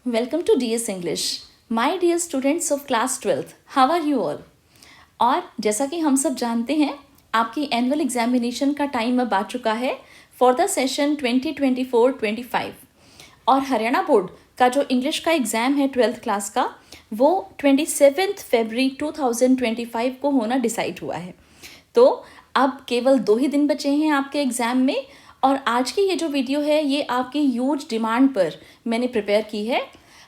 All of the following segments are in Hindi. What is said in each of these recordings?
Welcome to DS English. My dear students of class 12th, how are you all? और जैसा कि हम सब जानते हैं, आपकी एनुअल एग्जामिनेशन का टाइम अब आ चुका है फॉर द सेशन 2024-25 और हरियाणा बोर्ड का जो इंग्लिश का एग्ज़ाम है 12th क्लास का वो 27 फरवरी 2025 को होना डिसाइड हुआ है। तो अब केवल 2 ही दिन बचे हैं आपके एग्ज़ाम में और आज की ये जो वीडियो है ये आपकी ह्यूज डिमांड पर मैंने प्रिपेयर की है।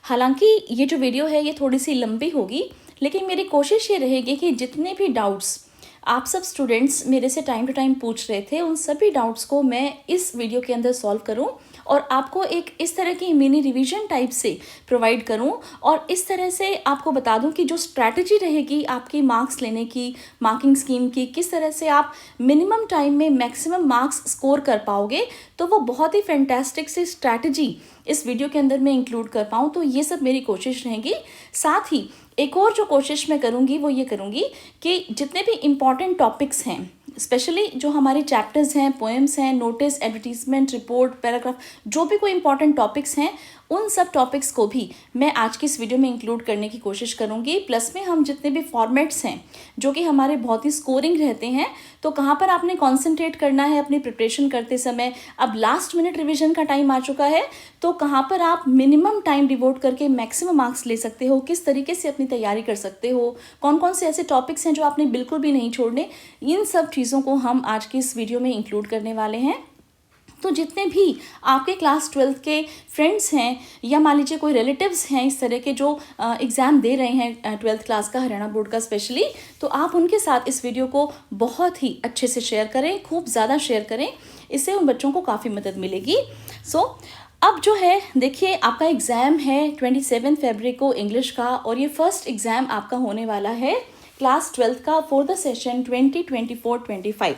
हालांकि ये जो वीडियो है ये थोड़ी सी लंबी होगी, लेकिन मेरी कोशिश ये रहेगी कि जितने भी डाउट्स आप सब स्टूडेंट्स मेरे से टाइम टू टाइम पूछ रहे थे उन सभी डाउट्स को मैं इस वीडियो के अंदर सॉल्व करूं और आपको एक इस तरह की मिनी रिवीजन टाइप से प्रोवाइड करूं और इस तरह से आपको बता दूं कि जो स्ट्रैटेजी रहेगी आपकी मार्क्स लेने की, मार्किंग स्कीम की, किस तरह से आप मिनिमम टाइम में मैक्सिमम मार्क्स स्कोर कर पाओगे, तो वो बहुत ही फैंटास्टिक सी स्ट्रैटेजी इस वीडियो के अंदर मैं इंक्लूड कर पाऊँ। तो ये सब मेरी कोशिश रहेगी। साथ ही एक और जो कोशिश मैं करूँगी वो ये करूँगी कि जितने भी इम्पॉर्टेंट टॉपिक्स हैं, स्पेशली जो हमारे चैप्टर्स हैं, पोएम्स हैं, नोटिस, एडवर्टीजमेंट, रिपोर्ट, पैराग्राफ, जो भी कोई इंपॉर्टेंट टॉपिक्स हैं उन सब टॉपिक्स को भी मैं आज की इस वीडियो में इंक्लूड करने की कोशिश करूँगी। प्लस में हम जितने भी फॉर्मेट्स हैं जो कि हमारे बहुत ही स्कोरिंग रहते हैं, तो कहाँ पर आपने कॉन्सेंट्रेट करना है अपनी प्रिपरेशन करते समय, अब लास्ट मिनट रिविजन का टाइम आ चुका है, तो कहाँ पर आप मिनिमम टाइम डिवोट करके मैक्सिमम मार्क्स ले सकते हो, किस तरीके से अपनी तैयारी कर सकते हो, कौन कौन से ऐसे टॉपिक्स हैं जो आपने बिल्कुल भी नहीं छोड़ने, इन सब चीज़ों को हम आज की इस वीडियो में इंक्लूड करने वाले हैं। तो जितने भी आपके क्लास 12th के फ्रेंड्स हैं या मान लीजिए कोई रिलेटिव्स हैं इस तरह के जो एग्ज़ाम दे रहे हैं 12th क्लास का, हरियाणा बोर्ड का स्पेशली, तो आप उनके साथ इस वीडियो को बहुत ही अच्छे से शेयर करें, खूब ज़्यादा शेयर करें, इससे उन बच्चों को काफ़ी मदद मिलेगी। अब जो है देखिए, आपका एग्ज़ाम है 27 फरवरी को इंग्लिश का और ये फर्स्ट एग्ज़ाम आपका होने वाला है क्लास 12th का फॉर द सेशन 2024-25।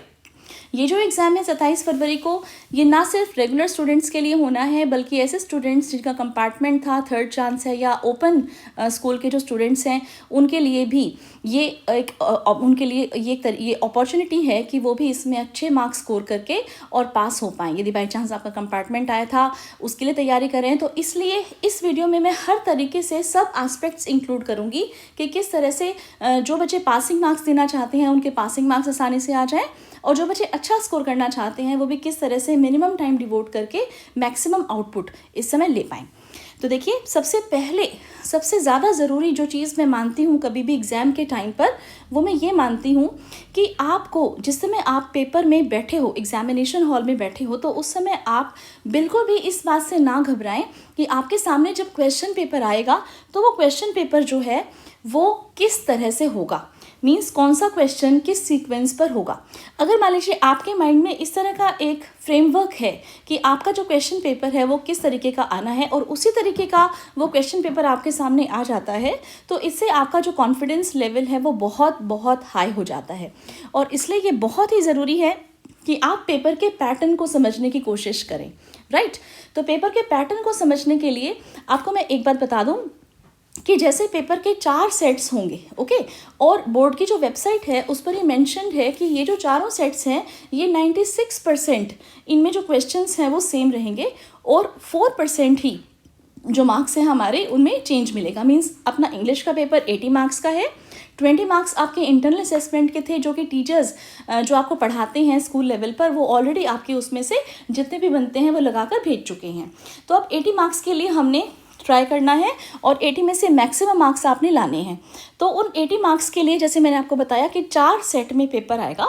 ये जो एग्ज़ाम है 27 फरवरी को, ये ना सिर्फ रेगुलर स्टूडेंट्स के लिए होना है बल्कि ऐसे स्टूडेंट्स जिनका कंपार्टमेंट था, थर्ड चांस है, या ओपन स्कूल के जो स्टूडेंट्स हैं उनके लिए भी ये उनके लिए ये अपॉर्चुनिटी है कि वो भी इसमें अच्छे मार्क्स स्कोर करके और पास हो पाएँ। यदि बाई चांस आपका कंपार्टमेंट आया था उसके लिए तैयारी करें, तो इसलिए इस वीडियो में मैं हर तरीके से सब एस्पेक्ट्स इंक्लूड करूँगी कि किस तरह से जो बच्चे पासिंग मार्क्स देना चाहते हैं उनके पासिंग मार्क्स आसानी से आ जाएँ और जो बच्चे अच्छा स्कोर करना चाहते हैं वो भी किस तरह से मिनिमम टाइम डिवोट करके मैक्सिमम आउटपुट इस समय ले पाएँ। तो देखिए, सबसे पहले सबसे ज़्यादा ज़रूरी जो चीज़ मैं मानती हूँ कभी भी एग्ज़ाम के टाइम पर, वो मैं ये मानती हूँ कि आपको जिस समय आप पेपर में बैठे हो, एग्ज़ामिनेशन हॉल में बैठे हो, तो उस समय आप बिल्कुल भी इस बात से ना घबराएं कि आपके सामने जब क्वेश्चन पेपर आएगा तो वो क्वेश्चन पेपर जो है वो किस तरह से होगा, मीन्स कौन सा क्वेश्चन किस सीक्वेंस पर होगा। अगर मान लीजिए आपके माइंड में इस तरह का एक फ्रेमवर्क है कि आपका जो क्वेश्चन पेपर है वो किस तरीके का आना है और उसी तरीके का वो क्वेश्चन पेपर आपके सामने आ जाता है, तो इससे आपका जो कॉन्फिडेंस लेवल है वो बहुत बहुत हाई हो जाता है। और इसलिए ये बहुत ही ज़रूरी है कि आप पेपर के पैटर्न को समझने की कोशिश करें, राइट। तो पेपर के पैटर्न को समझने के लिए आपको मैं एक बात बता दूँ कि जैसे पेपर के 4 सेट्स होंगे, ओके, और बोर्ड की जो वेबसाइट है उस पर ये मेंशन्ड है कि ये जो चारों सेट्स हैं ये 96% इनमें जो क्वेश्चंस हैं वो सेम रहेंगे और 4% ही जो मार्क्स हैं हमारे उनमें चेंज मिलेगा। मीन्स अपना इंग्लिश का पेपर 80 मार्क्स का है, 20 मार्क्स आपके इंटरनल असेसमेंट के थे जो कि टीचर्स जो आपको पढ़ाते हैं स्कूल लेवल पर वो ऑलरेडी आपके उसमें से जितने भी बनते हैं वो लगाकर भेज चुके हैं। तो अब 80 मार्क्स के लिए हमने ट्राई करना है और 80 में से मैक्सिमम मार्क्स आपने लाने हैं। तो उन 80 मार्क्स के लिए जैसे मैंने आपको बताया कि 4 सेट में पेपर आएगा,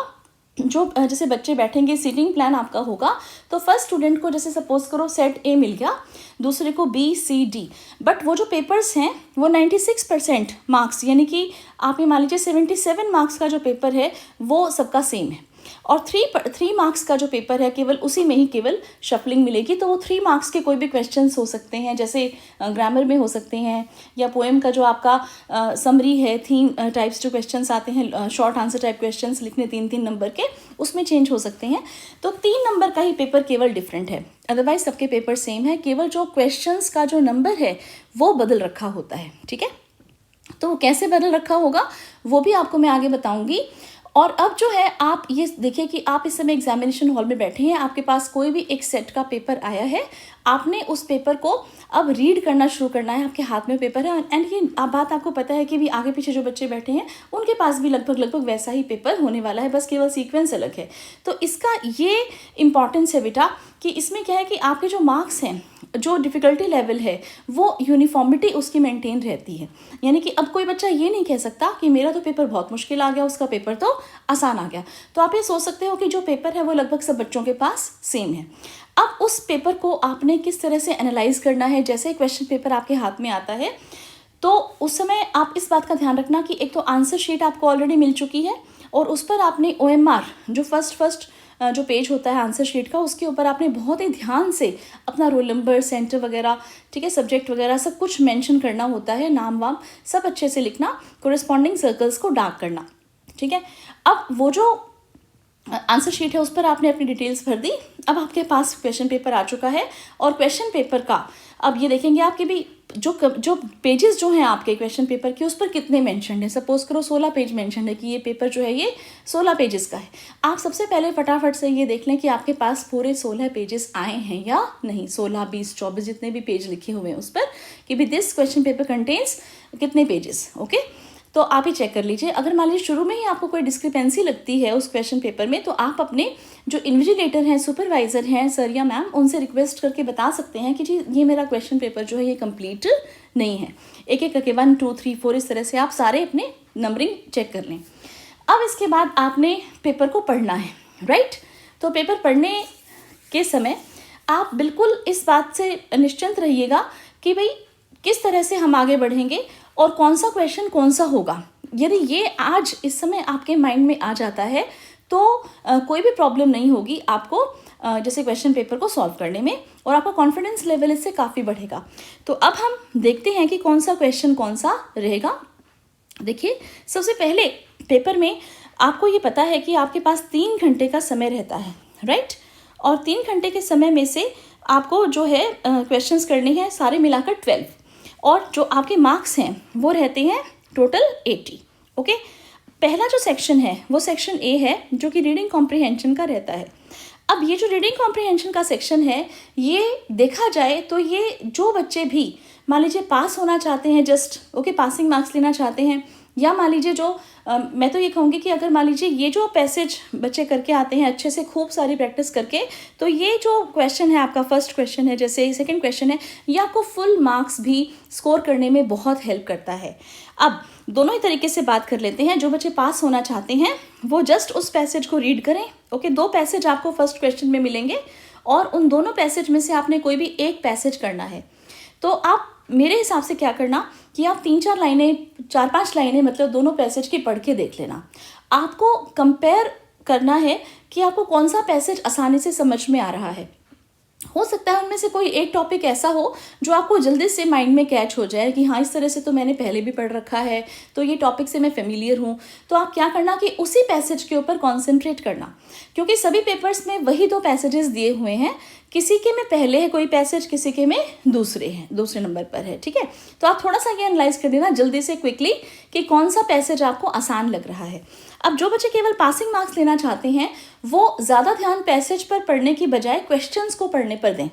जो जैसे बच्चे बैठेंगे, सीटिंग प्लान आपका होगा। तो फर्स्ट स्टूडेंट को जैसे सपोज करो सेट ए मिल गया, दूसरे को बी, सी, डी, बट वो जो पेपर्स हैं वो 96% मार्क्स, यानी कि आप ये मान लीजिए 77 मार्क्स का जो पेपर है वो सबका सेम है और 3 मार्क्स का जो पेपर है केवल उसी में ही केवल शफलिंग मिलेगी। तो वो 3 मार्क्स के कोई भी क्वेश्चंस हो सकते हैं, जैसे ग्रामर में हो सकते हैं या पोएम का जो आपका समरी है, थीम टाइप्स जो क्वेश्चंस आते हैं, शॉर्ट आंसर टाइप क्वेश्चंस लिखने 3-3 नंबर के, उसमें चेंज हो सकते हैं। तो 3 नंबर का ही पेपर केवल डिफरेंट है, अदरवाइज सबके पेपर सेम है, केवल जो क्वेश्चंस का जो नंबर है वो बदल रखा होता है, ठीक है। तो कैसे बदल रखा होगा वो भी आपको मैं आगे बताऊँगी। और अब जो है आप ये देखिए कि आप इस समय एग्जामिनेशन हॉल में बैठे हैं, आपके पास कोई भी एक सेट का पेपर आया है, आपने उस पेपर को अब रीड करना शुरू करना है, आपके हाथ में पेपर है एंड ये बात आपको पता है कि भी आगे पीछे जो बच्चे बैठे हैं उनके पास भी लगभग वैसा ही पेपर होने वाला है, बस केवल सीक्वेंस अलग है। तो इसका ये इम्पॉर्टेंस है बेटा कि इसमें क्या है कि आपके जो मार्क्स हैं, जो डिफ़िकल्टी लेवल है, वो यूनिफॉर्मिटी उसकी मेंटेन रहती है। यानी कि अब कोई बच्चा ये नहीं कह सकता कि मेरा तो पेपर बहुत मुश्किल आ गया, उसका पेपर तो आसान आ गया। तो आप ये सोच सकते हो कि जो पेपर है वो लगभग सब बच्चों के पास सेम है। अब उस पेपर को आपने किस तरह से एनालाइज करना है, जैसे क्वेश्चन पेपर आपके हाथ में आता है तो उस समय आप इस बात का ध्यान रखना कि एक तो आंसर शीट आपको ऑलरेडी मिल चुकी है और उस पर आपने OMR जो फर्स्ट जो पेज होता है आंसर शीट का, उसके ऊपर आपने बहुत ही ध्यान से अपना रोल नंबर, सेंटर वगैरह, ठीक है, सब्जेक्ट वगैरह सब कुछ मेंशन करना होता है, नाम वाम सब अच्छे से लिखना, कोरिस्पॉन्डिंग सर्कल्स को डार्क करना, ठीक है। अब वो जो आंसर शीट है उस पर आपने अपनी डिटेल्स भर दी। अब आपके पास क्वेश्चन पेपर आ चुका है और क्वेश्चन पेपर का अब ये देखेंगे आपके भी जो पेजेस जो हैं आपके क्वेश्चन पेपर के, उस पर कितने मेंशन है। सपोज करो 16 पेज मेंशन है कि ये पेपर जो है ये 16 पेजेस का है। आप सबसे पहले फटाफट से ये देख लें कि आपके पास पूरे 16 पेजेस आए हैं या नहीं, 16, 20, 24 जितने भी पेज लिखे हुए हैं उस पर कि भी दिस क्वेश्चन पेपर कंटेन्स कितने पेजेस। ओके, तो आप ही चेक कर लीजिए। अगर मान लीजिए शुरू में ही आपको कोई डिस्क्रिपेंसी लगती है उस क्वेश्चन पेपर में, तो आप अपने जो इन्विजिलेटर हैं, सुपरवाइज़र हैं, सर या मैम, उनसे रिक्वेस्ट करके बता सकते हैं कि जी ये मेरा क्वेश्चन पेपर जो है ये कंप्लीट नहीं है। एक एक करके 1, 2, 3, 4 इस तरह से आप सारे अपने नंबरिंग चेक कर लें। अब इसके बाद आपने पेपर को पढ़ना है, राइट। तो पेपर पढ़ने के समय आप बिल्कुल इस बात से निश्चिंत रहिएगा कि भाई किस तरह से हम आगे बढ़ेंगे और कौन सा क्वेश्चन कौन सा होगा। यदि ये आज इस समय आपके माइंड में आ जाता है तो कोई भी प्रॉब्लम नहीं होगी आपको जैसे क्वेश्चन पेपर को सॉल्व करने में, और आपका कॉन्फिडेंस लेवल इससे काफ़ी बढ़ेगा। तो अब हम देखते हैं कि कौन सा क्वेश्चन कौन सा रहेगा। देखिए, सबसे पहले पेपर में आपको ये पता है कि आपके पास 3 घंटे का समय रहता है, राइट। और 3 घंटे के समय में से आपको जो है क्वेश्चंस करने हैं सारे मिलाकर 12, और जो आपके मार्क्स हैं वो रहते हैं टोटल 80। ओके, पहला जो सेक्शन है वो सेक्शन ए है जो कि रीडिंग कॉम्प्रिहेंशन का रहता है। अब ये जो रीडिंग कॉम्प्रिहेंशन का सेक्शन है, ये देखा जाए तो ये जो बच्चे भी मान लीजिए पास होना चाहते हैं, जस्ट ओके पासिंग मार्क्स लेना चाहते हैं, या मान लीजिए जो मैं तो ये कहूँगी कि अगर मान लीजिए ये जो पैसेज बच्चे करके आते हैं अच्छे से खूब सारी प्रैक्टिस करके, तो ये जो क्वेश्चन है आपका फर्स्ट क्वेश्चन है, जैसे सेकंड क्वेश्चन है, ये आपको फुल मार्क्स भी स्कोर करने में बहुत हेल्प करता है। अब दोनों ही तरीके से बात कर लेते हैं। जो बच्चे पास होना चाहते हैं वो जस्ट उस पैसेज को रीड करें। ओके, 2 पैसेज आपको फर्स्ट क्वेश्चन में मिलेंगे और उन दोनों पैसेज में से आपने कोई भी एक पैसेज करना है। तो आप मेरे हिसाब से क्या करना कि आप 3-4 लाइनें, 4-5 लाइनें मतलब दोनों पैसेज की पढ़ के देख लेना। आपको कंपेयर करना है कि आपको कौन सा पैसेज आसानी से समझ में आ रहा है। हो सकता है उनमें से कोई एक टॉपिक ऐसा हो जो आपको जल्दी से माइंड में कैच हो जाए कि हाँ इस तरह से तो मैंने पहले भी पढ़ रखा है, तो ये टॉपिक से मैं फेमिलियर हूँ। तो आप क्या करना कि उसी पैसेज के ऊपर कॉन्सेंट्रेट करना, क्योंकि सभी पेपर्स में वही 2 पैसेजेस दिए हुए हैं। किसी के में पहले है कोई पैसेज, किसी के में दूसरे नंबर पर है, ठीक है। तो आप थोड़ा सा ये एनालाइज कर देना जल्दी से क्विकली कि कौन सा पैसेज आपको आसान लग रहा है। अब जो बच्चे केवल पासिंग मार्क्स लेना चाहते हैं वो ज़्यादा ध्यान पैसेज पर पढ़ने की बजाय क्वेश्चंस को पढ़ने पर दें।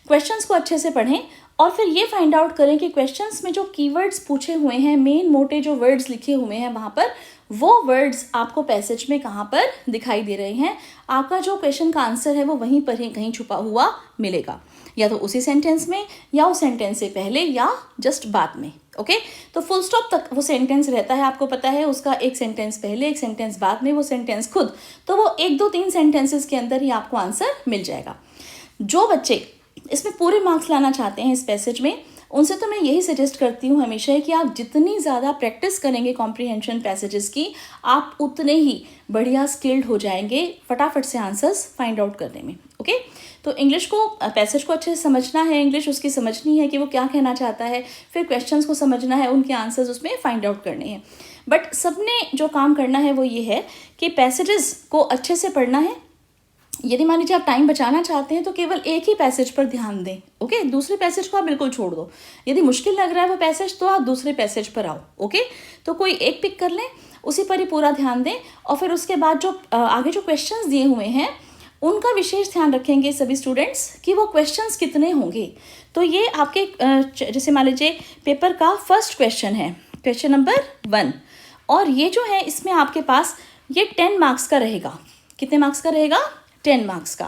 क्वेश्चंस को अच्छे से पढ़ें और फिर ये फाइंड आउट करें कि क्वेश्चंस में जो कीवर्ड्स पूछे हुए हैं, मेन मोटे जो वर्ड्स लिखे हुए हैं वहाँ पर, वो वर्ड्स आपको पैसेज में कहाँ पर दिखाई दे रहे हैं। आपका जो क्वेश्चन का आंसर है वो वहीं पर ही कहीं छुपा हुआ मिलेगा, या तो उसी सेंटेंस में, या उस सेंटेंस से पहले, या जस्ट बाद में। ओके, तो फुल स्टॉप तक वो सेंटेंस रहता है, आपको पता है उसका एक सेंटेंस पहले, एक सेंटेंस बाद में, वो सेंटेंस खुद, तो वो 1, 2, 3 सेंटेंसेस के अंदर ही आपको आंसर मिल जाएगा। जो बच्चे इसमें पूरे मार्क्स लाना चाहते हैं इस पैसेज में, उनसे तो मैं यही सजेस्ट करती हूँ हमेशा कि आप जितनी ज़्यादा प्रैक्टिस करेंगे कॉम्प्रिहेंशन पैसेजेस की, आप उतने ही बढ़िया स्किल्ड हो जाएंगे फटाफट से आंसर्स फाइंड आउट करने में। ओके, तो इंग्लिश को, पैसेज को अच्छे से समझना है, इंग्लिश उसकी समझनी है कि वो क्या कहना चाहता है, फिर क्वेश्चंस को समझना है, उनके आंसर्स उसमें फाइंड आउट करने हैं। बट सबने जो काम करना है वो ये है कि पैसेजेस को अच्छे से पढ़ना है, यदि मान लीजिए आप टाइम बचाना चाहते हैं तो केवल एक ही पैसेज पर ध्यान दें, ओके। दूसरे पैसेज को आप बिल्कुल छोड़ दो। यदि मुश्किल लग रहा है वो पैसेज तो आप दूसरे पैसेज पर आओ, ओके। तो कोई एक पिक कर लें, उसी पर ही पूरा ध्यान दें, और फिर उसके बाद जो आगे जो क्वेश्चंस दिए हुए हैं उनका विशेष ध्यान रखेंगे सभी स्टूडेंट्स कि वो क्वेश्चंस कितने होंगे। तो ये आपके जैसे मान लीजिए पेपर का फर्स्ट क्वेश्चन है, क्वेश्चन नंबर 1, और ये जो है इसमें आपके पास ये 10 मार्क्स का रहेगा। कितने मार्क्स का रहेगा? 10 मार्क्स का।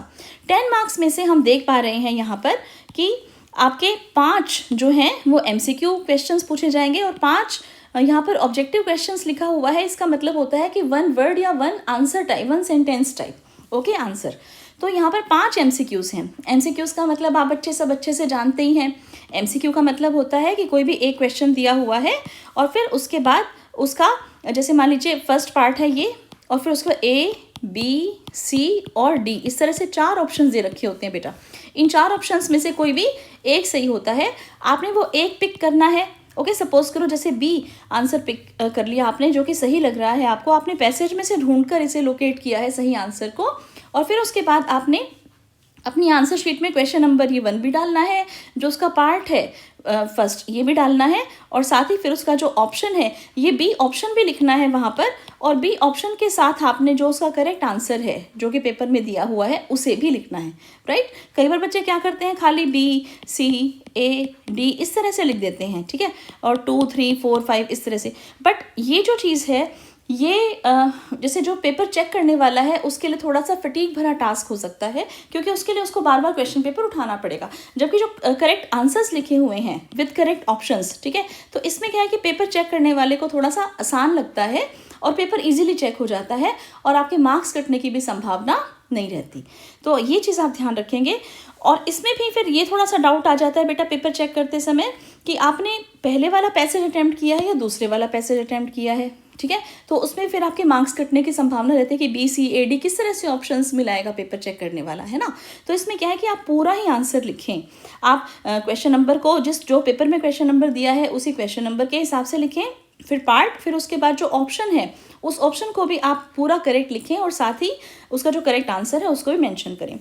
10 मार्क्स में से हम देख पा रहे हैं यहाँ पर कि आपके 5 जो हैं वो MCQ क्वेश्चंस पूछे जाएंगे और 5 यहाँ पर ऑब्जेक्टिव क्वेश्चंस लिखा हुआ है। इसका मतलब होता है कि 1 वर्ड या 1 answer type, 1 sentence type, okay, answer. तो यहाँ पर 5 MCQs हैं। MCQs का मतलब आप बच्चे सब अच्छे से जानते ही हैं। MCQ का मतलब होता है कि कोई भी एक क्वेश्चन दिया हुआ है और फिर उसके बाद उसका जैसे मान लीजिए फर्स्ट पार्ट है ये, और फिर उसका A, B, C और D, इस तरह से 4 ऑप्शन दे रखे होते हैं बेटा। इन 4 ऑप्शंस में से कोई भी एक सही होता है। आपने वो एक पिक करना है, ओके। सपोज करो जैसे B आंसर पिक कर लिया आपने, जो कि सही लग रहा है आपको, आपने पैसेज में से ढूंढकर इसे लोकेट किया है सही आंसर को, और फिर उसके बाद आपने अपनी आंसर शीट में क्वेश्चन नंबर ये 1 भी डालना है, जो उसका पार्ट है फर्स्ट ये भी डालना है, और साथ ही फिर उसका जो ऑप्शन है ये B ऑप्शन भी लिखना है वहाँ पर, और B ऑप्शन के साथ आपने जो उसका करेक्ट आंसर है जो कि पेपर में दिया हुआ है उसे भी लिखना है, राइट। कई बार बच्चे क्या करते हैं, खाली B, C, A, D इस तरह से लिख देते हैं, ठीक है, और 2, 3, 4, 5 इस तरह से। बट ये जो चीज़ है ये जैसे जो पेपर चेक करने वाला है उसके लिए थोड़ा सा फटीग भरा टास्क हो सकता है, क्योंकि उसके लिए उसको बार बार क्वेश्चन पेपर उठाना पड़ेगा, जबकि जो करेक्ट आंसर्स लिखे हुए हैं विद करेक्ट ऑप्शंस, ठीक है, तो इसमें क्या है कि पेपर चेक करने वाले को थोड़ा सा आसान लगता है और पेपर इजीली चेक हो जाता है और आपके मार्क्स कटने की भी संभावना नहीं रहती। तो ये चीज़ आप ध्यान रखेंगे। और इसमें भी फिर ये थोड़ा सा डाउट आ जाता है बेटा पेपर चेक करते समय कि आपने पहले वाला पैसेज अटैम्प्ट किया है या दूसरे वाला पैसेज अटैम्प्ट किया है, ठीक है। तो उसमें फिर आपके मार्क्स कटने की संभावना रहती है कि B, C, A, D किस तरह से ऑप्शंस मिलाएगा पेपर चेक करने वाला, है ना। तो इसमें क्या है कि आप पूरा ही आंसर लिखें। आप क्वेश्चन नंबर को जो पेपर में क्वेश्चन नंबर दिया है उसी क्वेश्चन नंबर के हिसाब से लिखें, फिर पार्ट, फिर उसके बाद जो ऑप्शन है उस ऑप्शन को भी आप पूरा करेक्ट लिखें और साथ ही उसका जो करेक्ट आंसर है उसको भी मेंशन करें।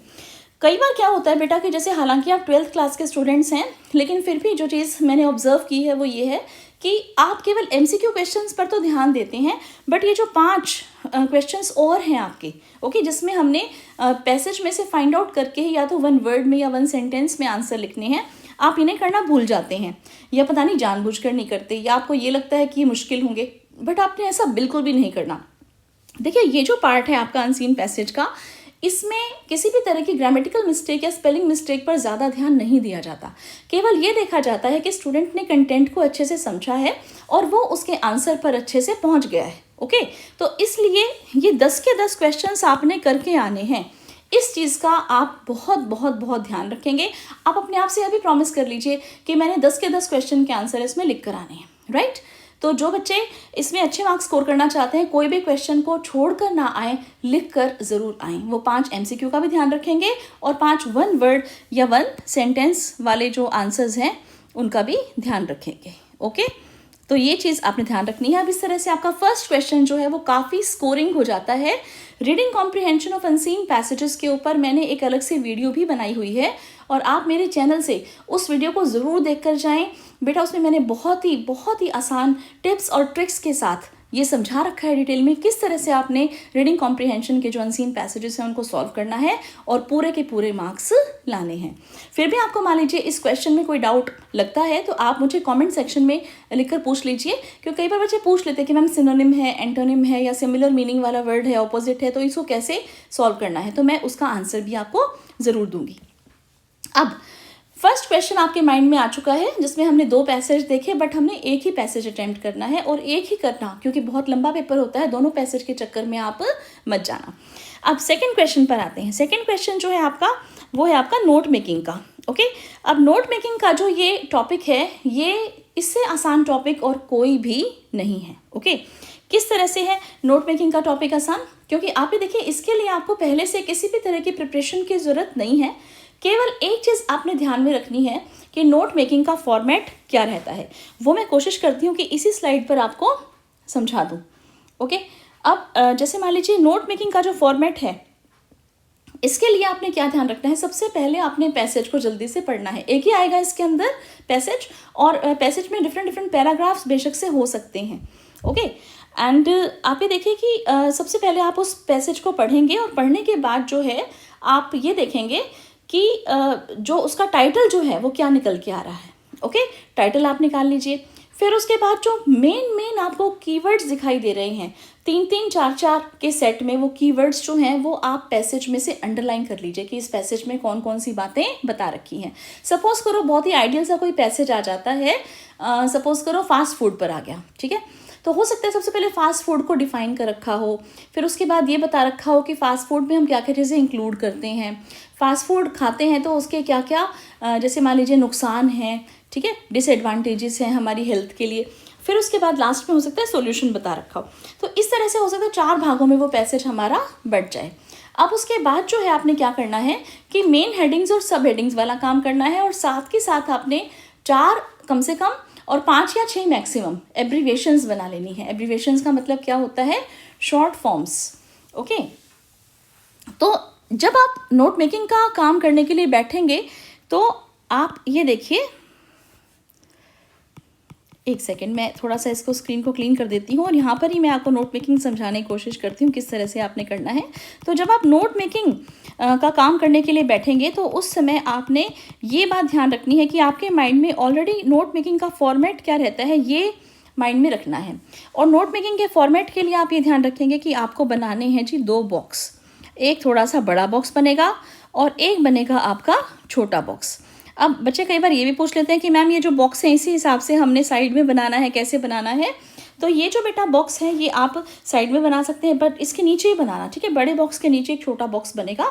कई बार क्या होता है बेटा कि जैसे हालांकि आप 12th क्लास के स्टूडेंट्स हैं, लेकिन फिर भी जो चीज़ मैंने ऑब्जर्व की है वो ये है कि आप केवल MCQ क्वेश्चंस पर तो ध्यान देते हैं, बट ये जो 5 क्वेश्चंस और हैं आपके, ओके, जिसमें हमने पैसेज में से फाइंड आउट करके या तो 1 वर्ड में या 1 सेंटेंस में आंसर लिखने हैं, आप इन्हें करना भूल जाते हैं, या पता नहीं जानबूझकर नहीं करते, या आपको ये लगता है कि ये मुश्किल होंगे, बट आपने ऐसा बिल्कुल भी नहीं करना। देखिए ये जो पार्ट है आपका अनसीन पैसेज का, इसमें किसी भी तरह की ग्रामेटिकल मिस्टेक या स्पेलिंग मिस्टेक पर ज़्यादा ध्यान नहीं दिया जाता। केवल ये देखा जाता है कि स्टूडेंट ने कंटेंट को अच्छे से समझा है और वो उसके आंसर पर अच्छे से पहुंच गया है, ओके। तो इसलिए ये 10 के 10 क्वेश्चंस आपने करके आने हैं। इस चीज़ का आप बहुत बहुत बहुत ध्यान रखेंगे। आप अपने आप से अभी प्रॉमिस कर लीजिए कि मैंने 10 के 10 क्वेश्चन के आंसर इसमें लिख कर आने हैं, राइट। तो जो बच्चे इसमें अच्छे मार्क्स स्कोर करना चाहते हैं, कोई भी क्वेश्चन को छोड़कर ना आए, लिख कर ज़रूर आएँ। वो 5 MCQ का भी ध्यान रखेंगे और 5 1 वर्ड या 1 सेंटेंस वाले जो आंसर्स हैं उनका भी ध्यान रखेंगे, ओके। तो ये चीज़ आपने ध्यान रखनी है। अब इस तरह से आपका फर्स्ट क्वेश्चन जो है वो काफ़ी स्कोरिंग हो जाता है। Reading comprehension of unseen passages के ऊपर मैंने एक अलग से वीडियो भी बनाई हुई है और आप मेरे चैनल से उस वीडियो को ज़रूर देख कर जाएँ बेटा। उसमें मैंने बहुत ही आसान टिप्स और ट्रिक्स के साथ ये समझा रखा है डिटेल में किस तरह से आपने रीडिंग कॉम्प्रिहेंशन के जो अनसीन पैसेजेस हैं उनको सॉल्व करना है और पूरे के पूरे मार्क्स लाने हैं। फिर भी आपको मान लीजिए इस क्वेश्चन में कोई डाउट लगता है तो आप मुझे कमेंट सेक्शन में लिखकर पूछ लीजिए, क्योंकि कई बार बच्चे पूछ लेते हैं कि मैम सिनोनिम है, एंटोनिम है या सिमिलर मीनिंग वाला वर्ड है, ऑपोजिट है, तो इसको कैसे सॉल्व करना है, तो मैं उसका आंसर भी आपको ज़रूर दूंगी। अब फर्स्ट क्वेश्चन आपके माइंड में आ चुका है जिसमें हमने 2 पैसेज देखे, बट हमने एक ही पैसेज अटेम्प्ट करना है और एक ही करना, क्योंकि बहुत लंबा पेपर होता है, दोनों पैसेज के चक्कर में आप मत जाना। अब सेकंड क्वेश्चन पर आते हैं। सेकंड क्वेश्चन जो है आपका वो है आपका नोट मेकिंग का, ओके। अब नोट मेकिंग का जो ये टॉपिक है, ये इससे आसान टॉपिक और कोई भी नहीं है, ओके। किस तरह से है नोट मेकिंग का टॉपिक आसान? क्योंकि आप ये देखिए, इसके लिए आपको पहले से किसी भी तरह की प्रिपरेशन की ज़रूरत नहीं है। केवल एक चीज़ आपने ध्यान में रखनी है कि नोट मेकिंग का फॉर्मेट क्या रहता है, वो मैं कोशिश करती हूँ कि इसी स्लाइड पर आपको समझा दूँ, ओके। अब जैसे मान लीजिए नोट मेकिंग का जो फॉर्मेट है इसके लिए आपने क्या ध्यान रखना है, सबसे पहले आपने पैसेज को जल्दी से पढ़ना है। एक ही आएगा इसके अंदर पैसेज, और पैसेज में डिफरेंट डिफरेंट पैराग्राफ्स बेशक से हो सकते हैं। ओके, एंड आप ये देखिए कि सबसे पहले आप उस पैसेज को पढ़ेंगे, और पढ़ने के बाद जो है आप ये देखेंगे कि जो उसका टाइटल जो है वो क्या निकल के आ रहा है। ओके, टाइटल आप निकाल लीजिए। फिर उसके बाद जो मेन आपको कीवर्ड्स दिखाई दे रहे हैं 3-3, 4-4 के सेट में, वो कीवर्ड्स जो हैं वो आप पैसेज में से अंडरलाइन कर लीजिए कि इस पैसेज में कौन कौन सी बातें बता रखी हैं। सपोज करो बहुत ही आइडियल सा कोई पैसेज आ जाता है, सपोज करो फास्ट फूड पर आ गया, ठीक है, तो हो सकता है सबसे पहले फास्ट फूड को डिफाइन कर रखा हो, फिर उसके बाद ये बता रखा हो कि फास्ट फूड में हम क्या क्या चीज़ें इंक्लूड करते हैं, फास्ट फूड खाते हैं तो उसके क्या क्या जैसे मान लीजिए नुकसान हैं, ठीक है, डिसएडवांटेजेस हैं हमारी हेल्थ के लिए। फिर उसके बाद लास्ट में हो सकता है सॉल्यूशन बता रखा हो। तो इस तरह से हो सकता है 4 भागों में वो पैसेज हमारा बट जाए। अब उसके बाद जो है आपने क्या करना है कि मेन हेडिंग्स और सब हेडिंग्स वाला काम करना है, और साथ के साथ आपने 4 कम से कम और 5 या 6 मैक्सिमम एब्रीविएशंस बना लेनी है। एब्रीविएशंस का मतलब क्या होता है, शॉर्ट फॉर्म्स। ओके, तो जब आप नोट मेकिंग का काम करने के लिए बैठेंगे तो आप ये देखिए, एक सेकेंड, मैं थोड़ा सा इसको स्क्रीन को क्लीन कर देती हूँ, और यहाँ पर ही मैं आपको नोट मेकिंग समझाने की कोशिश करती हूँ किस तरह से आपने करना है। तो जब आप नोट मेकिंग का काम करने के लिए बैठेंगे तो उस समय आपने ये बात ध्यान रखनी है कि आपके माइंड में ऑलरेडी नोट मेकिंग का फॉर्मेट क्या रहता है ये माइंड में रखना है। और नोट मेकिंग के फॉर्मेट के लिए आप ये ध्यान रखेंगे कि आपको बनाने हैं जी 2 बॉक्स, एक थोड़ा सा बड़ा बॉक्स बनेगा और एक बनेगा आपका छोटा बॉक्स। अब बच्चे कई बार ये भी पूछ लेते हैं कि मैम ये जो बॉक्स है इसी हिसाब से हमने साइड में बनाना है, कैसे बनाना है? तो ये जो बेटा बॉक्स है ये आप साइड में बना सकते हैं, बट इसके नीचे ही बनाना, ठीक है, बड़े बॉक्स के नीचे एक छोटा बॉक्स बनेगा।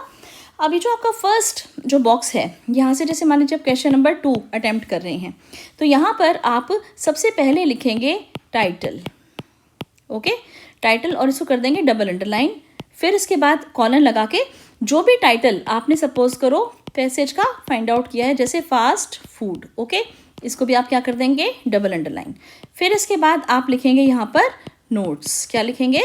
अब ये जो आपका फर्स्ट जो बॉक्स है, यहाँ से जैसे मान लीजिए आप क्वेश्चन नंबर 2 अटैम्प्ट कर रहे हैं, तो यहाँ पर आप सबसे पहले लिखेंगे टाइटल। ओके, टाइटल, और इसको कर देंगे डबल अंडरलाइन। फिर इसके बाद कॉलन लगा के जो भी टाइटल आपने सपोज करो पैसेज का फाइंड आउट किया है, जैसे फास्ट फूड, ओके, इसको भी आप क्या कर देंगे, डबल अंडरलाइन। फिर इसके बाद आप लिखेंगे यहाँ पर नोट्स, क्या लिखेंगे,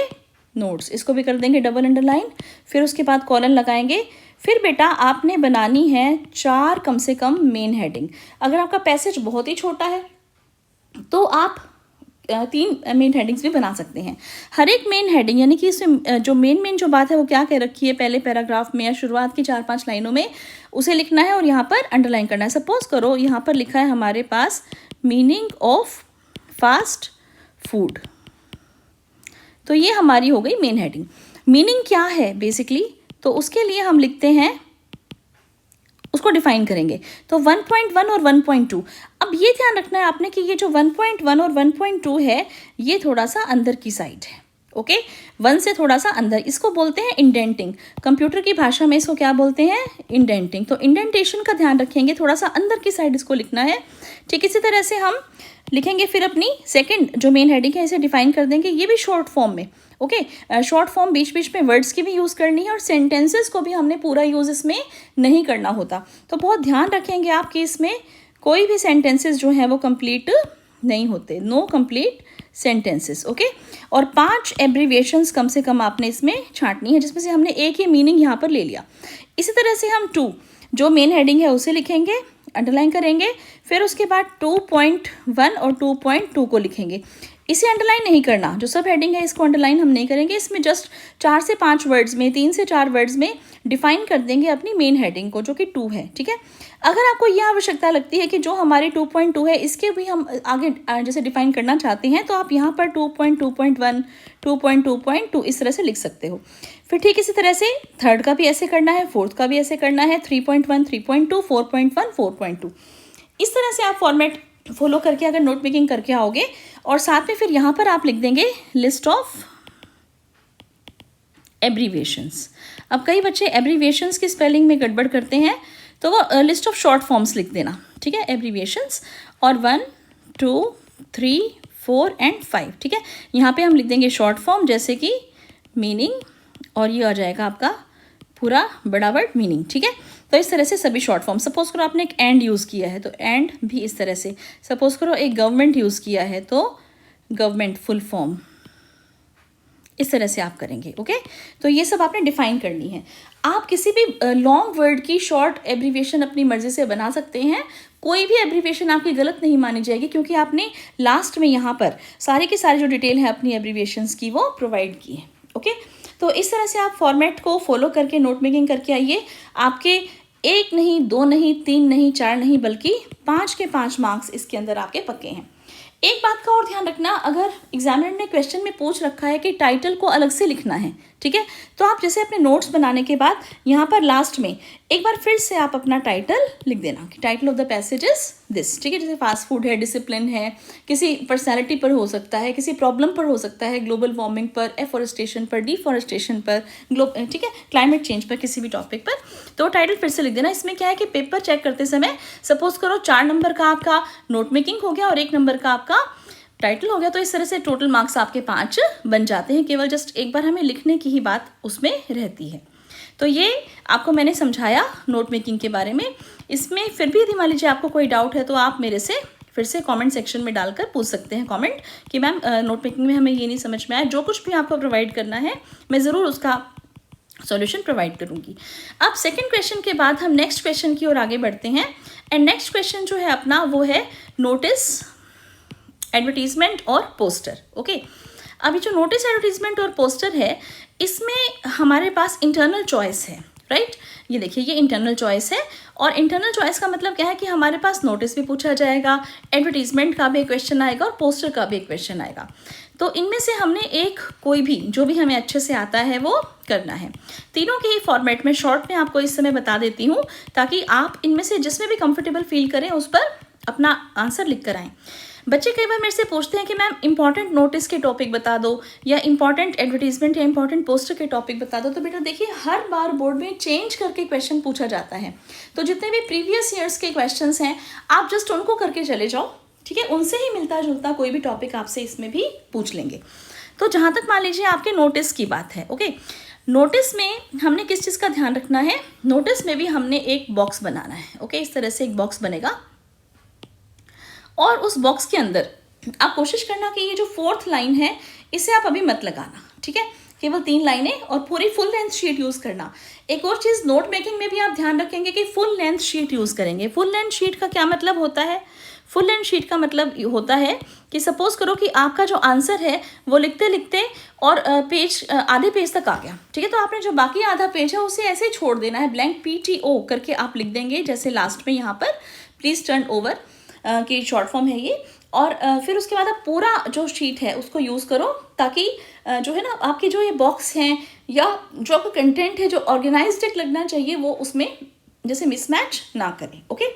नोट्स, इसको भी कर देंगे डबल अंडरलाइन। फिर उसके बाद कॉलन लगाएंगे। फिर बेटा आपने बनानी है 4 कम से कम मेन हेडिंग। अगर आपका पैसेज बहुत ही छोटा है तो आप 3 मेन हेडिंग्स भी बना सकते हैं। हर एक मेन हेडिंग यानी कि इसमें जो मेन जो बात है वो क्या कह रखी है पहले पैराग्राफ में या शुरुआत की 4-5 लाइनों में, उसे लिखना है और यहाँ पर अंडरलाइन करना है। सपोज करो यहाँ पर लिखा है हमारे पास मीनिंग ऑफ फास्ट फूड, तो ये हमारी हो गई मेन हेडिंग। मीनिंग क्या है बेसिकली, तो उसके लिए हम लिखते हैं, उसको डिफाइन करेंगे। तो 1.1 और 1.2, अब ये ध्यान रखना है आपने कि ये जो 1.1 और 1.2 है ये थोड़ा सा अंदर की साइड है। ओके, 1 से थोड़ा सा अंदर, इसको बोलते हैं इंडेंटिंग। कंप्यूटर की भाषा में इसको क्या बोलते हैं, इंडेंटिंग। तो इंडेंटेशन का ध्यान रखेंगे, थोड़ा सा अंदर की साइड इसको लिखना है। ठीक इसी तरह से हम लिखेंगे फिर अपनी सेकंड जो मेन हेडिंग है इसे डिफाइन कर देंगे, ये भी शॉर्ट फॉर्म में। ओके, शॉर्ट फॉर्म बीच बीच में वर्ड्स की भी यूज़ करनी है और सेंटेंसेस को भी हमने पूरा यूज़ इसमें नहीं करना होता। तो बहुत ध्यान रखेंगे आप कि इसमें कोई भी सेंटेंसेस जो हैं वो कंप्लीट नहीं होते, नो कंप्लीट सेंटेंसेस। ओके, और 5 एब्रीविएशंस कम से कम आपने इसमें छांटनी है, जिसमें से हमने एक ही मीनिंग यहाँ पर ले लिया। इसी तरह से हम 2 जो मेन हेडिंग है उसे लिखेंगे, अंडरलाइन करेंगे। फिर उसके बाद 2.1 और 2.2 को लिखेंगे। इसे अंडरलाइन नहीं करना, जो सब हेडिंग है इसको अंडरलाइन हम नहीं करेंगे। इसमें जस्ट 4 से 5 वर्ड्स में, 3 से 4 वर्ड्स में डिफाइन कर देंगे अपनी मेन हेडिंग को, जो कि 2 है। ठीक है, अगर आपको यह आवश्यकता लगती है कि जो हमारी 2.2 है इसके भी हम आगे जैसे डिफाइन करना चाहते हैं, तो आप यहाँ पर 2.2.1, 2.2.2 इस तरह से लिख सकते हो। फिर ठीक इसी तरह से थर्ड का भी ऐसे करना है, फोर्थ का भी ऐसे करना है, 3.1, 3.2, 4.1, 4.2। इस तरह से आप फॉर्मेट फॉलो करके अगर नोट मेकिंग करके आओगे, और साथ में फिर यहाँ पर आप लिख देंगे लिस्ट ऑफ एब्रीविएशंस। अब कई बच्चे एब्रीविएशंस की स्पेलिंग में गड़बड़ करते हैं, तो वो लिस्ट ऑफ शॉर्ट फॉर्म्स लिख देना। ठीक है, एब्रीविएशंस, और 1, 2, 3, 4 एंड 5। ठीक है, यहाँ पे हम लिख देंगे शॉर्ट फॉर्म जैसे कि मीनिंग, और ये आ जाएगा आपका पूरा बड़ा वर्ड मीनिंग। ठीक है, तो इस तरह से सभी शॉर्ट फॉर्म। सपोज करो आपने एक एंड यूज़ किया है तो एंड भी इस तरह से। सपोज करो एक गवर्नमेंट यूज़ किया है तो गवर्नमेंट फुल फॉर्म इस तरह से आप करेंगे। ओके, तो ये सब आपने डिफाइन करनी है। आप किसी भी लॉन्ग वर्ड की शॉर्ट एब्रीविएशन अपनी मर्जी से बना सकते हैं। कोई भी एब्रीविएशन आपकी गलत नहीं मानी जाएगी, क्योंकि आपने लास्ट में यहाँ पर सारी की सारी जो डिटेल है अपनी एब्रीविएशंस की वो प्रोवाइड की है। ओके, तो इस तरह से आप फॉर्मेट को फॉलो करके नोट मेकिंग करके आइए। आपके 1 नहीं, 2 नहीं, 3 नहीं, 4 नहीं, बल्कि 5 के 5 मार्क्स इसके अंदर आपके पक्के हैं। एक बात का और ध्यान रखना, अगर एग्जामिनर ने क्वेश्चन में पूछ रखा है कि टाइटल को अलग से लिखना है, ठीक है, तो आप जैसे अपने नोट्स बनाने के बाद यहाँ पर लास्ट में एक बार फिर से आप अपना टाइटल लिख देना कि title of the passage is this, ठीक है। जैसे फास्ट फूड है, डिसिप्लिन है, किसी पर्सनैलिटी पर हो सकता है, किसी प्रॉब्लम पर हो सकता है, ग्लोबल वार्मिंग पर, एफॉरेस्टेशन पर, डिफॉरेस्टेशन पर, ठीक है, क्लाइमेट चेंज पर, किसी भी टॉपिक पर, तो टाइटल फिर से लिख देना। इसमें क्या है कि पेपर चेक करते समय सपोज करो 4 नंबर का आपका नोट मेकिंग हो गया और 1 नंबर का आपका टाइटल हो गया, तो इस तरह से टोटल मार्क्स आपके 5 बन जाते हैं। केवल जस्ट एक बार हमें लिखने की ही बात उसमें रहती है। तो ये आपको मैंने समझाया नोट मेकिंग के बारे में। इसमें फिर भी यदि मान लीजिए आपको कोई डाउट है तो आप मेरे से फिर से कमेंट सेक्शन में डालकर पूछ सकते हैं कमेंट कि मैम नोट मेकिंग में हमें ये नहीं समझ में आया। जो कुछ भी आपको प्रोवाइड करना है मैं ज़रूर उसका सॉल्यूशन प्रोवाइड करूंगी। अब सेकंड क्वेश्चन के बाद हम नेक्स्ट क्वेश्चन की ओर आगे बढ़ते हैं। एंड नेक्स्ट क्वेश्चन जो है अपना वो है नोटिस, एडवर्टीजमेंट और पोस्टर। ओके, अभी जो नोटिस, एडवर्टीजमेंट और पोस्टर है इसमें हमारे पास इंटरनल चॉइस है, राइट। ये देखिए, ये इंटरनल चॉइस है और इंटरनल चॉइस का मतलब क्या है कि हमारे पास नोटिस भी पूछा जाएगा, एडवर्टीजमेंट का भी एक क्वेश्चन आएगा और पोस्टर का भी एक क्वेश्चन आएगा। तो इनमें से हमने एक कोई भी जो भी हमें अच्छे से आता है वो करना है। तीनों के ही फॉर्मेट में शॉर्ट में आपको इस समय बता देती हूँ ताकि आप इनमें से जिसमें भी कंफर्टेबल फील करें उस पर अपना आंसर लिख कर आएँ। बच्चे कई बार मेरे से पूछते हैं कि मैम इंपॉर्टेंट नोटिस के टॉपिक बता दो या इंपॉर्टेंट एडवर्टीजमेंट या इंपॉर्टेंट पोस्टर के टॉपिक बता दो। तो बेटा देखिए, हर बार बोर्ड में चेंज करके क्वेश्चन पूछा जाता है, तो जितने भी प्रीवियस ईयर्स के क्वेश्चंस हैं आप जस्ट उनको करके चले जाओ, ठीक है। उनसे ही मिलता जुलता कोई भी टॉपिक आपसे इसमें भी पूछ लेंगे। तो जहाँ तक मान लीजिए आपके नोटिस की बात है, ओके, नोटिस में हमने किस चीज़ का ध्यान रखना है, नोटिस में भी हमने एक बॉक्स बनाना है। ओके, इस तरह से एक बॉक्स बनेगा और उस बॉक्स के अंदर आप कोशिश करना कि ये जो 4th लाइन है इसे आप अभी मत लगाना, ठीक है। केवल 3 लाइनें और पूरी फुल लेंथ शीट यूज़ करना। एक और चीज़, नोट मेकिंग में भी आप ध्यान रखेंगे कि फुल लेंथ शीट यूज़ करेंगे। फुल लेंथ शीट का क्या मतलब होता है, फुल लेंथ शीट का मतलब होता है कि सपोज करो कि आपका जो आंसर है वो लिखते लिखते और पेज आधे पेज तक आ गया, ठीक है, तो आपने जो बाकी आधा पेज है उसे ऐसे ही छोड़ देना है, ब्लैंक PTO करके आप लिख देंगे। जैसे लास्ट में यहाँ पर प्लीज़ टर्न ओवर की शॉर्ट फॉर्म है ये। और फिर उसके बाद आप पूरा जो शीट है उसको यूज़ करो ताकि जो है ना आपके जो ये बॉक्स हैं या जो आपका कंटेंट है जो ऑर्गेनाइज्ड लगना चाहिए वो उसमें जैसे मिसमैच ना करें। ओके,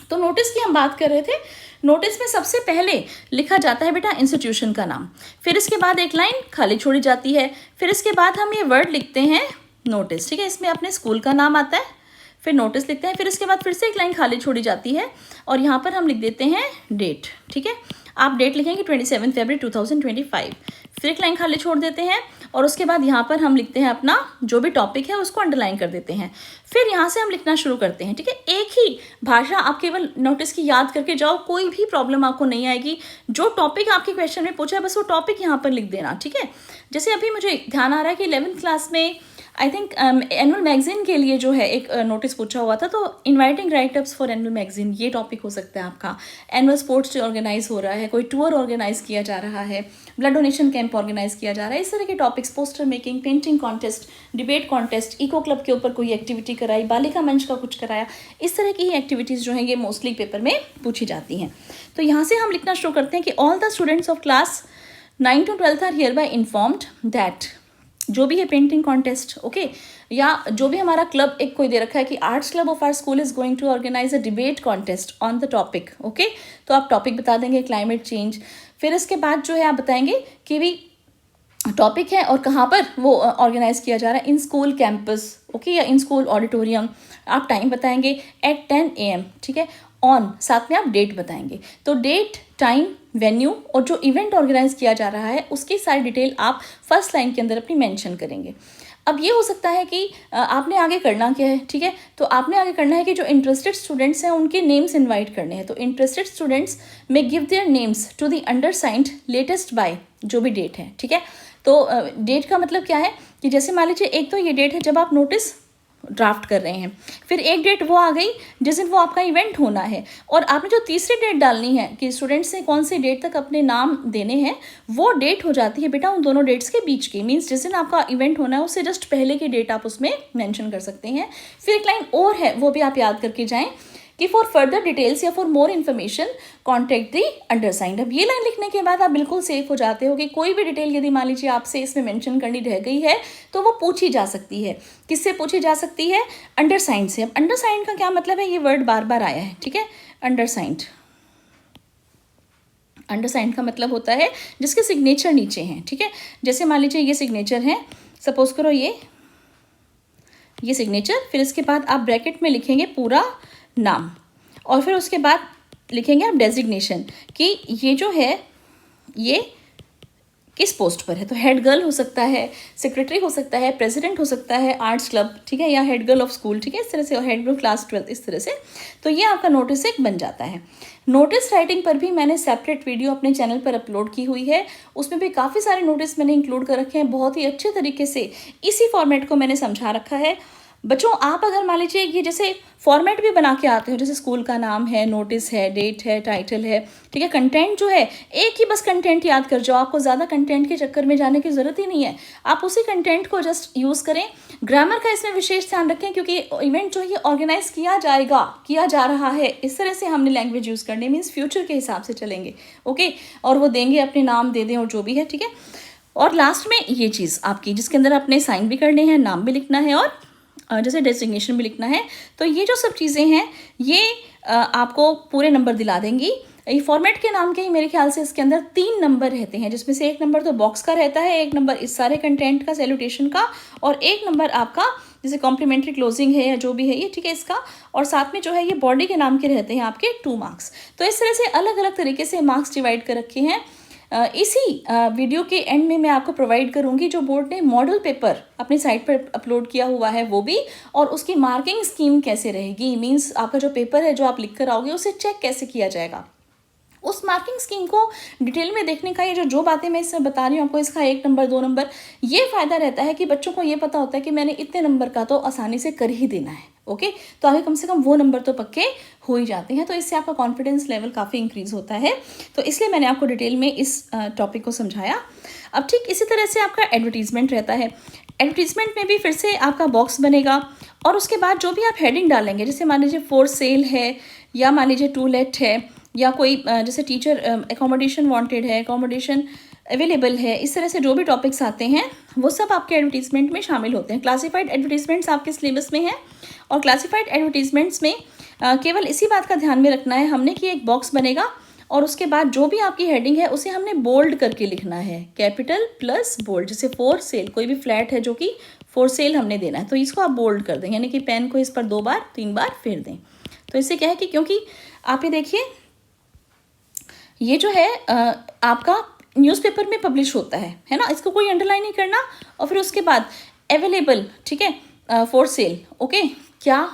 तो नोटिस की हम बात कर रहे थे। नोटिस में सबसे पहले लिखा जाता है बेटा इंस्टीट्यूशन का नाम, फिर इसके बाद एक लाइन खाली छोड़ी जाती है, फिर इसके बाद हम ये वर्ड लिखते हैं नोटिस, ठीक है। इसमें अपने स्कूल का नाम आता है, फिर नोटिस लिखते हैं, फिर इसके बाद फिर से एक लाइन खाली छोड़ी जाती है और यहाँ पर हम लिख देते हैं डेट, ठीक है। आप डेट लिखेंगे 27 फरवरी 2025, फिर एक लाइन खाली छोड़ देते हैं और उसके बाद यहाँ पर हम लिखते हैं अपना जो भी टॉपिक है उसको अंडरलाइन कर देते हैं, फिर यहाँ से हम लिखना शुरू करते हैं, ठीक है। एक ही भाषा आप केवल नोटिस की याद करके जाओ, कोई भी प्रॉब्लम आपको नहीं आएगी। जो टॉपिक आपके क्वेश्चन में पूछा है बस वो टॉपिक यहाँ पर लिख देना, ठीक है। जैसे अभी मुझे ध्यान आ रहा है कि 11th क्लास में आई थिंक एनुअल मैगजीन के लिए जो है एक नोटिस पूछा हुआ था, तो inviting write-ups for annual magazine ये टॉपिक हो सकता है आपका। एनुअल स्पोर्ट्स जो ऑर्गेनाइज हो रहा है, कोई टूर ऑर्गेनाइज किया जा रहा है, ब्लड डोनेशन कैंप ऑर्गेनाइज किया जा रहा है, इस तरह के topics, poster making, painting contest, debate contest, eco club के ऊपर कोई एक्टिविटी कराई, बालिका मंच का कुछ कराया, इस तरह की ही एक्टिविटीज़ जो हैं ये मोस्टली पेपर में पूछी जाती हैं। तो यहाँ से हम लिखना शुरू करते हैं कि all the students of class 9 to 12 are here by informed that, जो भी है पेंटिंग कॉन्टेस्ट, ओके, या जो भी हमारा क्लब एक कोई दे रखा है कि arts club of our school is going to organise a debate contest on the topic, okay, तो आप टॉपिक बता देंगे क्लाइमेट चेंज। फिर इसके बाद जो है आप बताएंगे कि भी टॉपिक है और कहाँ पर वो ऑर्गेनाइज किया जा रहा है, इन स्कूल कैंपस, ओके, या इन स्कूल ऑडिटोरियम। आप टाइम बताएंगे एट 10 AM, ठीक है, ऑन, साथ में आप डेट बताएंगे। तो डेट, टाइम, वेन्यू और जो इवेंट ऑर्गेनाइज किया जा रहा है उसकी सारी डिटेल आप फर्स्ट लाइन के अंदर अपनी मेंशन करेंगे। अब ये हो सकता है कि आपने आगे करना क्या है, ठीक है, तो आपने आगे करना है कि जो इंटरेस्टेड स्टूडेंट्स हैं उनके नेम्स इनवाइट करने हैं। तो इंटरेस्टेड स्टूडेंट्स में give their names to the undersigned latest by, जो भी डेट है, ठीक है। तो डेट का मतलब क्या है कि जैसे मान लीजिए एक तो ये डेट है जब आप नोटिस ड्राफ्ट कर रहे हैं, फिर एक डेट वो आ गई जिस दिन वो आपका इवेंट होना है, और आपने जो तीसरी डेट डालनी है कि स्टूडेंट्स ने कौन सी डेट तक अपने नाम देने हैं, वो डेट हो जाती है बेटा उन दोनों डेट्स के बीच की। मीन्स जिस दिन आपका इवेंट होना है उससे जस्ट पहले की डेट आप उसमें मेंशन कर सकते हैं। फिर एक लाइन और है, वो भी आप याद करके जाएं कि फॉर फर्दर डिटेल्स या फॉर मोर इन्फॉर्मेशन कॉन्टेक्ट दी अंडरसाइंड। अब ये लाइन लिखने के बाद आप बिल्कुल सेफ हो जाते हो कि कोई भी डिटेल यदि मान लीजिए आपसे इसमें मेंशन करनी रह गई है तो वो पूछी जा सकती है। किससे पूछी जा सकती है? अंडरसाइंड से। अब अंडरसाइंड का क्या मतलब है? ये वर्ड बार बार आया है, ठीक है। अंडरसाइंड, अंडरसाइंड का मतलब होता है जिसके सिग्नेचर नीचे हैं, ठीक है। जैसे मान लीजिए ये सिग्नेचर है, सपोज करो ये सिग्नेचर, फिर इसके बाद आप ब्रैकेट में लिखेंगे पूरा नाम, और फिर उसके बाद लिखेंगे आप डेजिग्नेशन कि ये जो है ये किस पोस्ट पर है। तो हेड गर्ल हो सकता है, सेक्रेटरी हो सकता है, प्रेसिडेंट हो सकता है आर्ट्स क्लब, ठीक है, या हेड गर्ल ऑफ स्कूल, ठीक है, इस तरह से, हेड गर्ल क्लास 12, इस तरह से। तो ये आपका नोटिस एक बन जाता है। नोटिस राइटिंग पर भी मैंने सेपरेट वीडियो अपने चैनल पर अपलोड की हुई है, उसमें भी काफ़ी सारे नोटिस मैंने इंक्लूड कर रखे हैं। बहुत ही अच्छे तरीके से इसी फॉर्मेट को मैंने समझा रखा है। बच्चों आप अगर मान लीजिए ये जैसे फॉर्मेट भी बना के आते हो, जैसे स्कूल का नाम है, नोटिस है, डेट है, टाइटल है, ठीक है, कंटेंट जो है एक ही बस कंटेंट याद कर जाओ, आपको ज़्यादा कंटेंट के चक्कर में जाने की ज़रूरत ही नहीं है। आप उसी कंटेंट को जस्ट यूज़ करें। ग्रामर का इसमें विशेष ध्यान रखें क्योंकि इवेंट जो है ऑर्गेनाइज किया जा रहा है, इस तरह से हमने लैंग्वेज यूज़ करनी, मीन्स फ्यूचर के हिसाब से चलेंगे, ओके। और वो देंगे अपने नाम दे दें और जो भी है, ठीक है। और लास्ट में ये चीज़ आपकी जिसके अंदर अपने साइन भी करने हैं, नाम भी लिखना है और जैसे डेजिग्नेशन भी लिखना है। तो ये जो सब चीज़ें हैं ये आपको पूरे नंबर दिला देंगी। ये फॉर्मेट के नाम के ही मेरे ख्याल से इसके अंदर 3 नंबर रहते हैं, जिसमें से एक नंबर तो बॉक्स का रहता है, एक नंबर इस सारे कंटेंट का, सैल्यूटेशन का, और एक नंबर आपका जैसे कॉम्प्लीमेंट्री क्लोजिंग है या जो भी है ये, ठीक है, इसका। और साथ में जो है ये बॉडी के नाम के रहते हैं आपके 2 मार्क्स। तो इस तरह से अलग अलग तरीके से मार्क्स डिवाइड कर रखे हैं। इसी वीडियो के एंड में मैं आपको प्रोवाइड करूंगी जो बोर्ड ने मॉडल पेपर अपनी साइट पर अपलोड किया हुआ है वो भी, और उसकी मार्किंग स्कीम कैसे रहेगी, मींस आपका जो पेपर है जो आप लिख कर आओगे उसे चेक कैसे किया जाएगा। उस मार्किंग स्कीम को डिटेल में देखने का ये जो बातें मैं इसमें बता रही हूँ आपको, इसका 1 नंबर 2 नंबर, ये फ़ायदा रहता है कि बच्चों को ये पता होता है कि मैंने इतने नंबर का तो आसानी से कर ही देना है, ओके। तो आगे कम से कम वो नंबर तो पक्के हो ही जाते हैं, तो इससे आपका कॉन्फिडेंस लेवल काफ़ी इंक्रीज़ होता है। तो इसलिए मैंने आपको डिटेल में इस टॉपिक को समझाया। अब ठीक इसी तरह से आपका एडवर्टीजमेंट रहता है। एडवर्टीजमेंट में भी फिर से आपका बॉक्स बनेगा, और उसके बाद जो भी आप हेडिंग डालेंगे, जैसे मान लीजिए फॉर सेल है, या मान लीजिए टू लेट है, या कोई जैसे टीचर एकोमोडेशन वांटेड है, एकोमोडेशन अवेलेबल है, इस तरह से जो भी टॉपिक्स आते हैं वो सब आपके एडवर्टीजमेंट में शामिल होते हैं। क्लासिफाइड एडवर्टीजमेंट्स आपके सिलेबस में हैं, और क्लासिफाइड एडवर्टीजमेंट्स में केवल इसी बात का ध्यान में रखना है हमने कि एक बॉक्स बनेगा, और उसके बाद जो भी आपकी हेडिंग है उसे हमने बोल्ड करके लिखना है, कैपिटल प्लस बोल्ड। जैसे फॉर सेल, कोई भी फ्लैट है जो कि फॉर सेल हमने देना है, तो इसको आप बोल्ड कर दें, यानी कि पेन को इस पर 2 बार 3 बार फेर दें। तो इससे क्या है कि क्योंकि आप ये देखिए ये जो है आपका न्यूज़पेपर में पब्लिश होता है ना, इसको कोई अंडरलाइन नहीं करना। और फिर उसके बाद अवेलेबल, ठीक है, फॉर सेल, ओके, क्या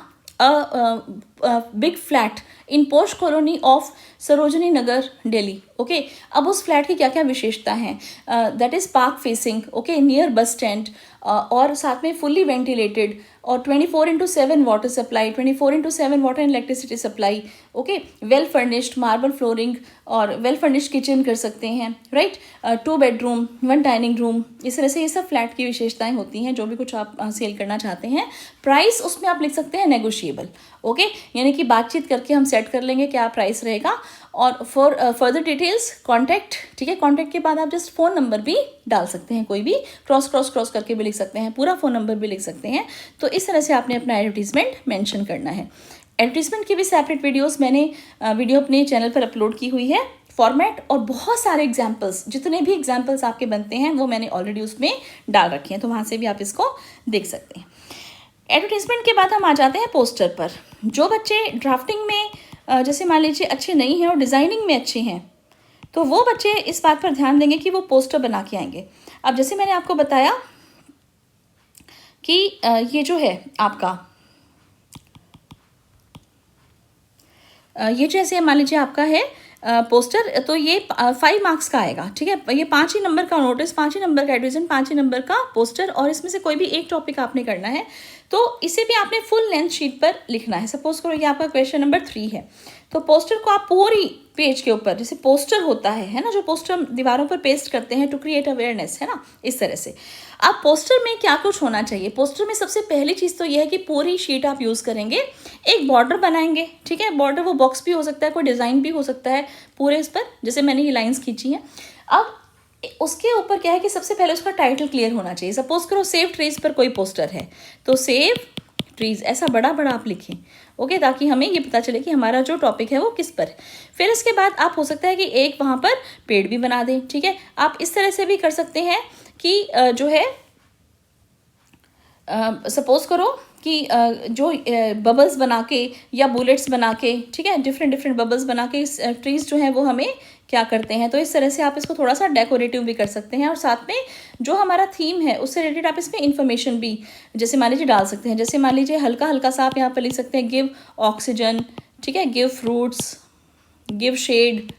बिग फ्लैट इन पोश colony of Sarojini Nagar Delhi, okay. अब उस फ्लैट की क्या क्या विशेषता हैं, that is park facing, okay, near bus stand, और साथ में फुल्ली वेंटिलेटेड, और 24/7 water supply, 24/7 water and electricity supply, okay, well furnished marble flooring, और वेल फर्निश्ड किचन कर सकते हैं, राइट, 2 बेडरूम 1 डाइनिंग रूम, इस तरह से ये सब फ्लैट की विशेषताएं होती हैं जो भी कुछ आप सेल करना चाहते हैं। प्राइस उसमें आप लिख सकते हैं नेगोशिएबल, ओके, यानी कि बातचीत करके हम सेट कर लेंगे क्या प्राइस रहेगा। और फॉर फर्दर डिटेल्स कॉन्टैक्ट, ठीक है, कॉन्टैक्ट के बाद आप जस्ट फ़ोन नंबर भी डाल सकते हैं, कोई भी क्रॉस करके भी लिख सकते हैं, पूरा फ़ोन नंबर भी लिख सकते हैं। तो इस तरह से आपने अपना एडवर्टीजमेंट मेंशन करना है। एडवर्टीजमेंट की भी सेपरेट वीडियोस मैंने वीडियो अपने चैनल पर अपलोड की हुई है, फॉर्मेट और बहुत सारे एग्जाम्पल्स, जितने भी एग्जाम्पल्स आपके बनते हैं वो मैंने ऑलरेडी उसमें डाल रखे हैं, तो वहाँ से भी आप इसको देख सकते हैं। एडवर्टीजमेंट के बाद हम आ जाते हैं पोस्टर पर। जो बच्चे ड्राफ्टिंग में जैसे मान लीजिए अच्छे नहीं हैं और डिज़ाइनिंग में अच्छे हैं, तो वो बच्चे इस बात पर ध्यान देंगे कि वो पोस्टर बना के आएंगे। अब जैसे मैंने आपको बताया कि ये जो है आपका ये जैसे मान लीजिए आपका है पोस्टर, तो ये 5 मार्क्स का आएगा, ठीक है। ये 5 ही नंबर का नोटिस, 5 ही नंबर का एडवर्टाइजमेंट, 5 ही नंबर का पोस्टर, और इसमें से कोई भी एक टॉपिक आपने करना है। तो इसे भी आपने फुल लेंथ शीट पर लिखना है। सपोज करो ये आपका क्वेश्चन नंबर 3 है, तो पोस्टर को आप पूरी पेज के ऊपर, जैसे पोस्टर होता है ना, जो पोस्टर दीवारों पर पेस्ट करते हैं टू क्रिएट अवेयरनेस, है ना, इस तरह से आप पोस्टर में क्या कुछ होना चाहिए। पोस्टर में सबसे पहली चीज़ तो यह है कि पूरी शीट आप यूज़ करेंगे, एक बॉर्डर बनाएंगे, ठीक है। बॉर्डर वो बॉक्स भी हो सकता है, कोई डिज़ाइन भी हो सकता है पूरे इस पर, जैसे मैंने ये लाइन्स खींची हैं। अब उसके ऊपर क्या है कि सबसे पहले उसका टाइटल क्लियर होना चाहिए। सपोज करो सेव ट्रीज पर कोई पोस्टर है, तो सेव ट्रीज ऐसा बड़ा बड़ा आप लिखें, ओके, ताकि हमें ये पता चले कि हमारा जो टॉपिक है वो किस पर है। फिर इसके बाद आप हो सकता है कि एक वहाँ पर पेड़ भी बना दें, ठीक है। आप इस तरह से भी कर सकते हैं कि जो है सपोज करो कि जो बबल्स बना के या बुलेट्स बना के, ठीक है, डिफरेंट डिफरेंट बबल्स बना के ट्रीज जो हैं वो हमें क्या करते हैं। तो इस तरह से आप इसको थोड़ा सा डेकोरेटिव भी कर सकते हैं, और साथ में जो हमारा थीम है उससे रिलेटेड आप इसमें इन्फॉर्मेशन भी जैसे मान लीजिए डाल सकते हैं। जैसे मान लीजिए हल्का हल्का सा आप यहाँ पर लिख सकते हैं गिव ऑक्सीजन, ठीक है, गिव फ्रूट्स, गिव शेड,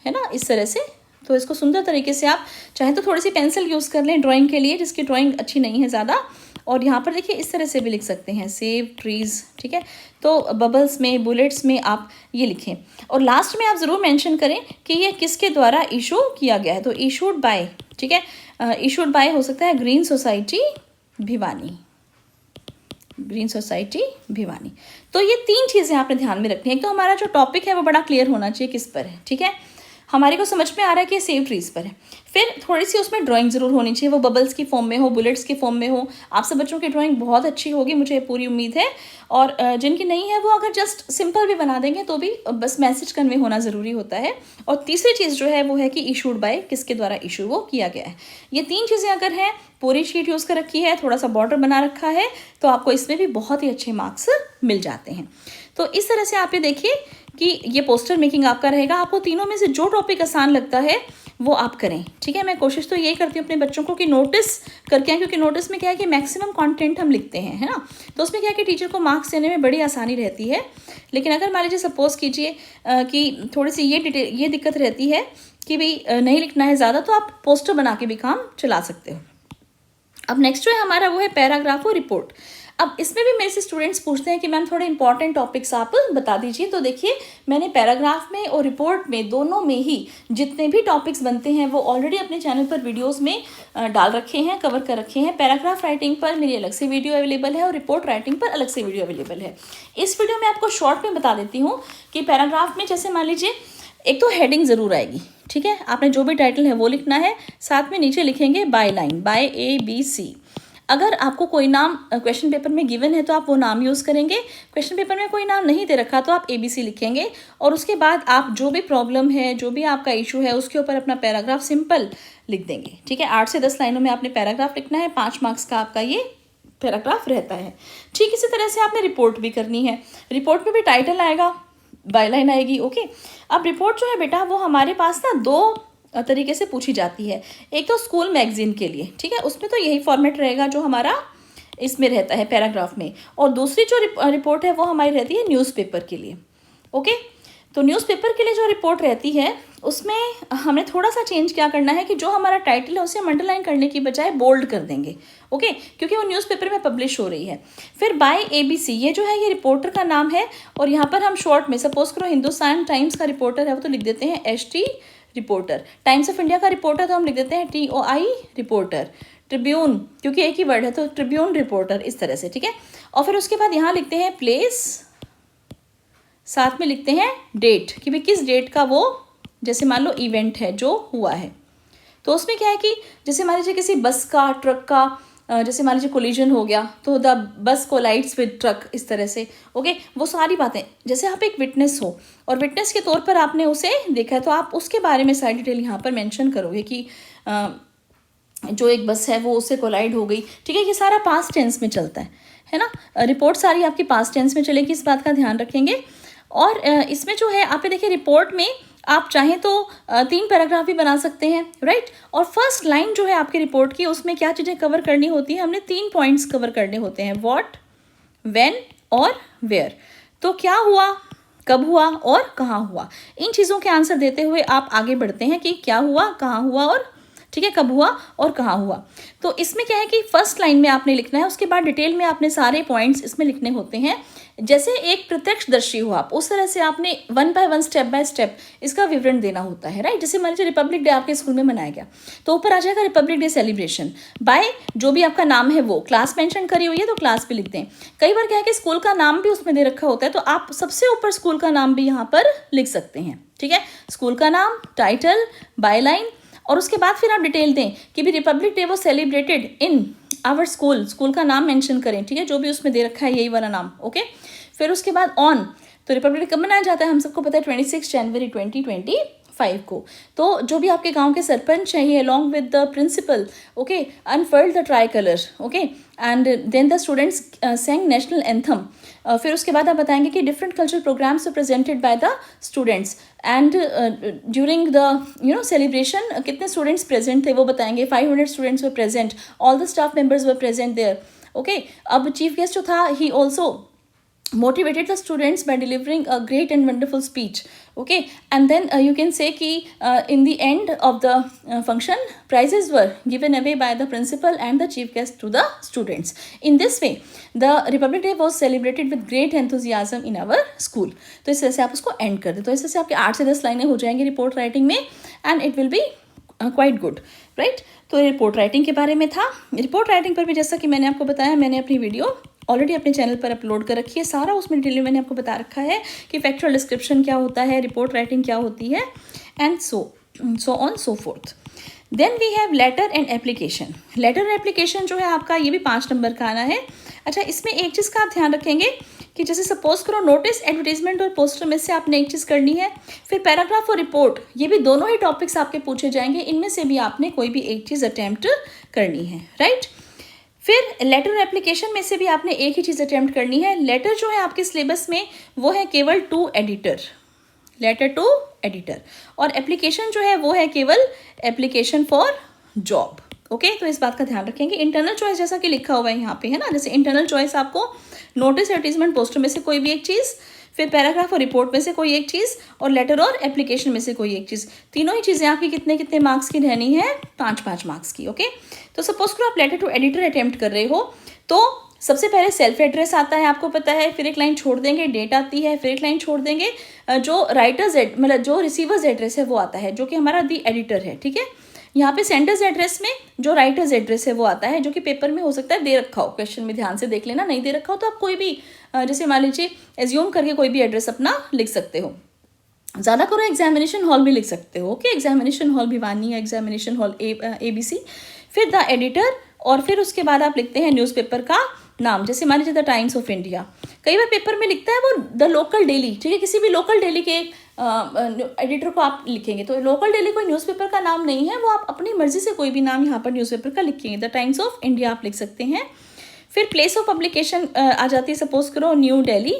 है ना, इस तरह से। तो इसको सुंदर तरीके से आप चाहें तो थोड़ी सी पेंसिल यूज़ कर लें ड्राइंग के लिए, जिसकी ड्राइंग अच्छी नहीं है ज़्यादा। और यहाँ पर देखिए इस तरह से भी लिख सकते हैं सेव ट्रीज, ठीक है। तो बबल्स में, बुलेट्स में आप ये लिखें, और लास्ट में आप ज़रूर मेंशन करें कि ये किसके द्वारा इशू किया गया है। तो इशूड बाय, ठीक है, इशूड बाय हो सकता है green society Bhiwani, green society Bhiwani. तो ये 3 चीज़ें आपने ध्यान में रखनी है। एक तो हमारा जो टॉपिक है वो बड़ा क्लियर होना चाहिए किस पर है, ठीक है, हमारे को समझ में आ रहा है कि सेव ट्रीज पर है। फिर थोड़ी सी उसमें ड्राइंग ज़रूर होनी चाहिए, वो बबल्स की फॉर्म में हो, बुलेट्स की फॉर्म में हो। आप सब बच्चों की ड्राइंग बहुत अच्छी होगी, मुझे पूरी उम्मीद है। और जिनकी नहीं है वो अगर जस्ट सिंपल भी बना देंगे तो भी बस मैसेज कन्वे होना ज़रूरी होता है। और तीसरी चीज़ जो है वो है कि इशूड बाय, किसके द्वारा इशू वो किया गया है। ये 3 चीज़ें अगर हैं, पूरी शीट यूज़ कर रखी है, थोड़ा सा बॉर्डर बना रखा है, तो आपको इसमें भी बहुत ही अच्छे मार्क्स मिल जाते हैं। तो इस तरह से आप ये देखिए कि ये पोस्टर मेकिंग आपका रहेगा। आपको तीनों में से जो टॉपिक आसान लगता है वो आप करें, ठीक है। मैं कोशिश तो यही करती हूँ अपने बच्चों को कि नोटिस करके आएँ, क्योंकि नोटिस में क्या है कि मैक्सिमम कंटेंट हम लिखते हैं, है ना। तो उसमें क्या है कि टीचर को मार्क्स देने में बड़ी आसानी रहती है। लेकिन अगर मान लीजिए सपोज कीजिए कि थोड़ी सी ये दिक्कत रहती है कि भाई नहीं लिखना है ज़्यादा, तो आप पोस्टर बना के भी काम चला सकते हो। अब नेक्स्ट जो है हमारा वो है पैराग्राफ और रिपोर्ट। अब इसमें भी मेरे से स्टूडेंट्स पूछते हैं कि मैम थोड़े इंपॉर्टेंट टॉपिक्स आप बता दीजिए। तो देखिए मैंने पैराग्राफ में और रिपोर्ट में दोनों में ही जितने भी टॉपिक्स बनते हैं वो ऑलरेडी अपने चैनल पर वीडियोस में डाल रखे हैं, कवर कर रखे हैं। पैराग्राफ राइटिंग पर मेरी अलग से वीडियो अवेलेबल है और रिपोर्ट राइटिंग पर अलग से वीडियो अवेलेबल है। इस वीडियो में आपको शॉर्ट में बता देती हूँ कि पैराग्राफ में जैसे मान लीजिए एक तो हेडिंग ज़रूर आएगी, ठीक है, आपने जो भी टाइटल है वो लिखना है, साथ में नीचे लिखेंगे बाय लाइन, बाय ABC। अगर आपको कोई नाम क्वेश्चन पेपर में गिवन है तो आप वो नाम यूज़ करेंगे। क्वेश्चन पेपर में कोई नाम नहीं दे रखा तो आप ABC लिखेंगे, और उसके बाद आप जो भी प्रॉब्लम है, जो भी आपका इशू है, उसके ऊपर अपना पैराग्राफ सिंपल लिख देंगे, ठीक है। 8 से 10 लाइनों में आपने पैराग्राफ लिखना है, 5 मार्क्स का आपका ये पैराग्राफ रहता है। ठीक इसी तरह से आपने रिपोर्ट भी करनी है। रिपोर्ट में भी टाइटल आएगा, बायलाइन आएगी, ओके। अब रिपोर्ट जो है बेटा वो हमारे पास ना 2 तरीके से पूछी जाती है। एक तो स्कूल मैगजीन के लिए, ठीक है, उसमें तो यही फॉर्मेट रहेगा जो हमारा इसमें रहता है पैराग्राफ में, और दूसरी जो रिपोर्ट है वो हमारी रहती है न्यूज़पेपर के लिए, ओके। तो न्यूज़पेपर के लिए जो रिपोर्ट रहती है उसमें हमें थोड़ा सा चेंज क्या करना है कि जो हमारा टाइटल है उसे हम अंडरलाइन करने की बजाय बोल्ड कर देंगे, ओके, क्योंकि वो न्यूज़पेपर में पब्लिश हो रही है। फिर बाय ABC ये जो है ये रिपोर्टर का नाम है, और यहाँ पर हम शॉर्ट में सपोज करो हिंदुस्तान टाइम्स का रिपोर्टर है वो तो लिख देते हैं HT reporter, times of India का रिपोर्टर तो हम लिख देते हैं TOI रिपोर्टर, ट्रिब्यून क्योंकि एक ही वर्ड है तो ट्रिब्यून रिपोर्टर, इस तरह से, ठीक है। और फिर उसके बाद यहाँ लिखते हैं प्लेस, साथ में लिखते हैं डेट कि भाई किस डेट का वो जैसे मान लो इवेंट है जो हुआ है। तो उसमें क्या है कि जैसे मान लीजिए किसी बस का, ट्रक का, जैसे मान लीजिए कोलिजन हो गया तो the bus collides with truck, इस तरह से, ओके। वो सारी बातें जैसे आप एक विटनेस हो और विटनेस के तौर पर आपने उसे देखा है तो आप उसके बारे में सारी डिटेल यहाँ पर मेंशन करोगे कि जो एक बस है वो उससे कोलाइड हो गई, ठीक है। ये सारा पास्ट टेंस में चलता है ना। रिपोर्ट सारी आपकी पास्ट टेंस में चलेगी, इस बात का ध्यान रखेंगे। और इसमें जो है आप देखिए रिपोर्ट में आप चाहें तो 3 पैराग्राफ भी बना सकते हैं, राइट। और फर्स्ट लाइन जो है आपकी रिपोर्ट की उसमें क्या चीज़ें कवर करनी होती है, हमने 3 पॉइंट्स कवर करने होते हैं, व्हाट, व्हेन और वेयर। तो क्या हुआ, कब हुआ और कहाँ हुआ। इन चीज़ों के आंसर देते हुए आप आगे बढ़ते हैं कि क्या हुआ, कहाँ हुआ और ठीक है कब हुआ और कहाँ हुआ। तो इसमें क्या है कि फर्स्ट लाइन में आपने लिखना है, उसके बाद डिटेल में आपने सारे पॉइंट्स इसमें लिखने होते हैं। जैसे एक प्रत्यक्षदर्शी हो आप, उस तरह से आपने वन बाय स्टेप इसका विवरण देना होता है, राइट। जैसे मान लीजिए रिपब्लिक डे आपके स्कूल में मनाया गया, तो ऊपर आ जाएगा रिपब्लिक डे सेलिब्रेशन बाय जो भी आपका नाम है, वो क्लास मेंशन करी हुई है तो क्लास भी लिख दें। कई बार क्या है कि स्कूल का नाम भी उसमें दे रखा होता है, तो आप सबसे ऊपर स्कूल का नाम भी यहाँ पर लिख सकते हैं, ठीक है। स्कूल का नाम, टाइटल, बायलाइन, और उसके बाद फिर आप डिटेल दें कि भी रिपब्लिक डे वो celebrated in our school, school का नाम मेंशन करें, ठीक है, जो भी उसमें दे रखा है यही वाला नाम, ओके। फिर उसके बाद ऑन, तो रिपब्लिक डे कब मनाया जाता है हम सबको पता है, 26 जनवरी 2025 को। तो जो भी आपके गांव के सरपंच हैं, ये along with the principal, okay, unfurled the tricolour, okay, and then the students sang national anthem. फिर उसके बाद आप बताएंगे कि different cultural programmes presented by the students and during the celebration कितने स्टूडेंट्स प्रेजेंट थे वो बताएंगे। 500 students were present, all the staff members were present there, okay. अब चीफ गेस्ट जो था, he also motivated the students by delivering a great and wonderful speech, okay. And then you can say ki in the end of the function prizes were given away by the principal and the chief guest to the students. In this way the Republic Day was celebrated with great enthusiasm in our school. तो इस तरह से आप उसको एंड कर दें। तो इस तरह से आपके 8 से 10 लाइनें हो जाएंगी रिपोर्ट राइटिंग में, and it will be quite good, right. तो रिपोर्ट राइटिंग के बारे में था। रिपोर्ट राइटिंग पर भी जैसा कि मैंने आपको बताया, मैंने अपनी वीडियो ऑलरेडी अपने चैनल पर अपलोड कर रखी है, सारा उसमें डिटेल मैंने आपको बता रखा है कि फैक्चुअल डिस्क्रिप्शन क्या होता है, रिपोर्ट राइटिंग क्या होती है, and so on so fourth. Then we have letter and application. Letter and application जो है आपका, ये भी 5 नंबर का आना है। अच्छा, इसमें एक चीज़ का आप ध्यान रखेंगे कि जैसे सपोज करो नोटिस, एडवर्टीजमेंट और पोस्टर में से आपने एक चीज़ करनी है, फिर पैराग्राफ और रिपोर्ट, ये भी दोनों ही टॉपिक्स आपके पूछे जाएंगे, इनमें से भी आपने कोई भी एक चीज़ अटैम्प्ट करनी है, राइट। फिर लेटर एप्लीकेशन में से भी आपने एक ही चीज़ अटैम्प्ट करनी है। लेटर जो है आपके सिलेबस में वो है केवल to editor, letter to editor, और एप्लीकेशन जो है वो है केवल एप्लीकेशन फॉर जॉब, ओके। तो इस बात का ध्यान रखेंगे। इंटरनल चॉइस जैसा कि लिखा हुआ है यहाँ पे, है ना, जैसे इंटरनल चॉइस आपको नोटिस, एडवर्टीजमेंट, पोस्टर में से कोई भी एक चीज़, फिर पैराग्राफ और रिपोर्ट में से कोई एक चीज़, और लेटर और एप्लीकेशन में से कोई एक चीज़। तीनों ही चीज़ें आपकी कितने कितने मार्क्स की रहनी है, 5-5 मार्क्स की, ओके। तो सपोज करो आप लेटर टू एडिटर अटेम्प्ट कर रहे हो, तो सबसे पहले सेल्फ एड्रेस आता है, आपको पता है, फिर एक लाइन छोड़ देंगे, डेट आती है, फिर एक लाइन छोड़ देंगे जो राइटर्स मतलब जो रिसीवर्स एड्रेस है वो आता है, जो कि हमारा दी एडिटर है, ठीक है। यहाँ पे सेंडर्स एड्रेस में जो राइटर्स एड्रेस है वो आता है, जो कि पेपर में हो सकता है दे रखा हो, क्वेश्चन में ध्यान से देख लेना, नहीं दे रखा हो तो आप कोई भी जैसे मान लीजिए एज्यूम करके कोई भी एड्रेस अपना लिख सकते हो। ज़्यादा करो एग्जामिनेशन हॉल भी लिख सकते हो, ओके, एग्जामिनेशन हॉल भिवानी या एग्जामिनेशन हॉल ABC, फिर द एडिटर, और फिर उसके बाद आप लिखते हैं न्यूज़पेपर का नाम, जैसे मान लीजिए द टाइम्स ऑफ इंडिया। कई बार पेपर में लिखता है वो द लोकल डेली, ठीक है, किसी भी लोकल डेली के एडिटर को आप लिखेंगे, तो लोकल डेली कोई न्यूज़पेपर का नाम नहीं है, वो आप अपनी मर्जी से कोई भी नाम यहाँ पर न्यूज़पेपर का लिखेंगे, द टाइम्स ऑफ इंडिया आप लिख सकते हैं। फिर प्लेस ऑफ पब्लिकेशन आ जाती है, सपोज करो न्यू दिल्ली,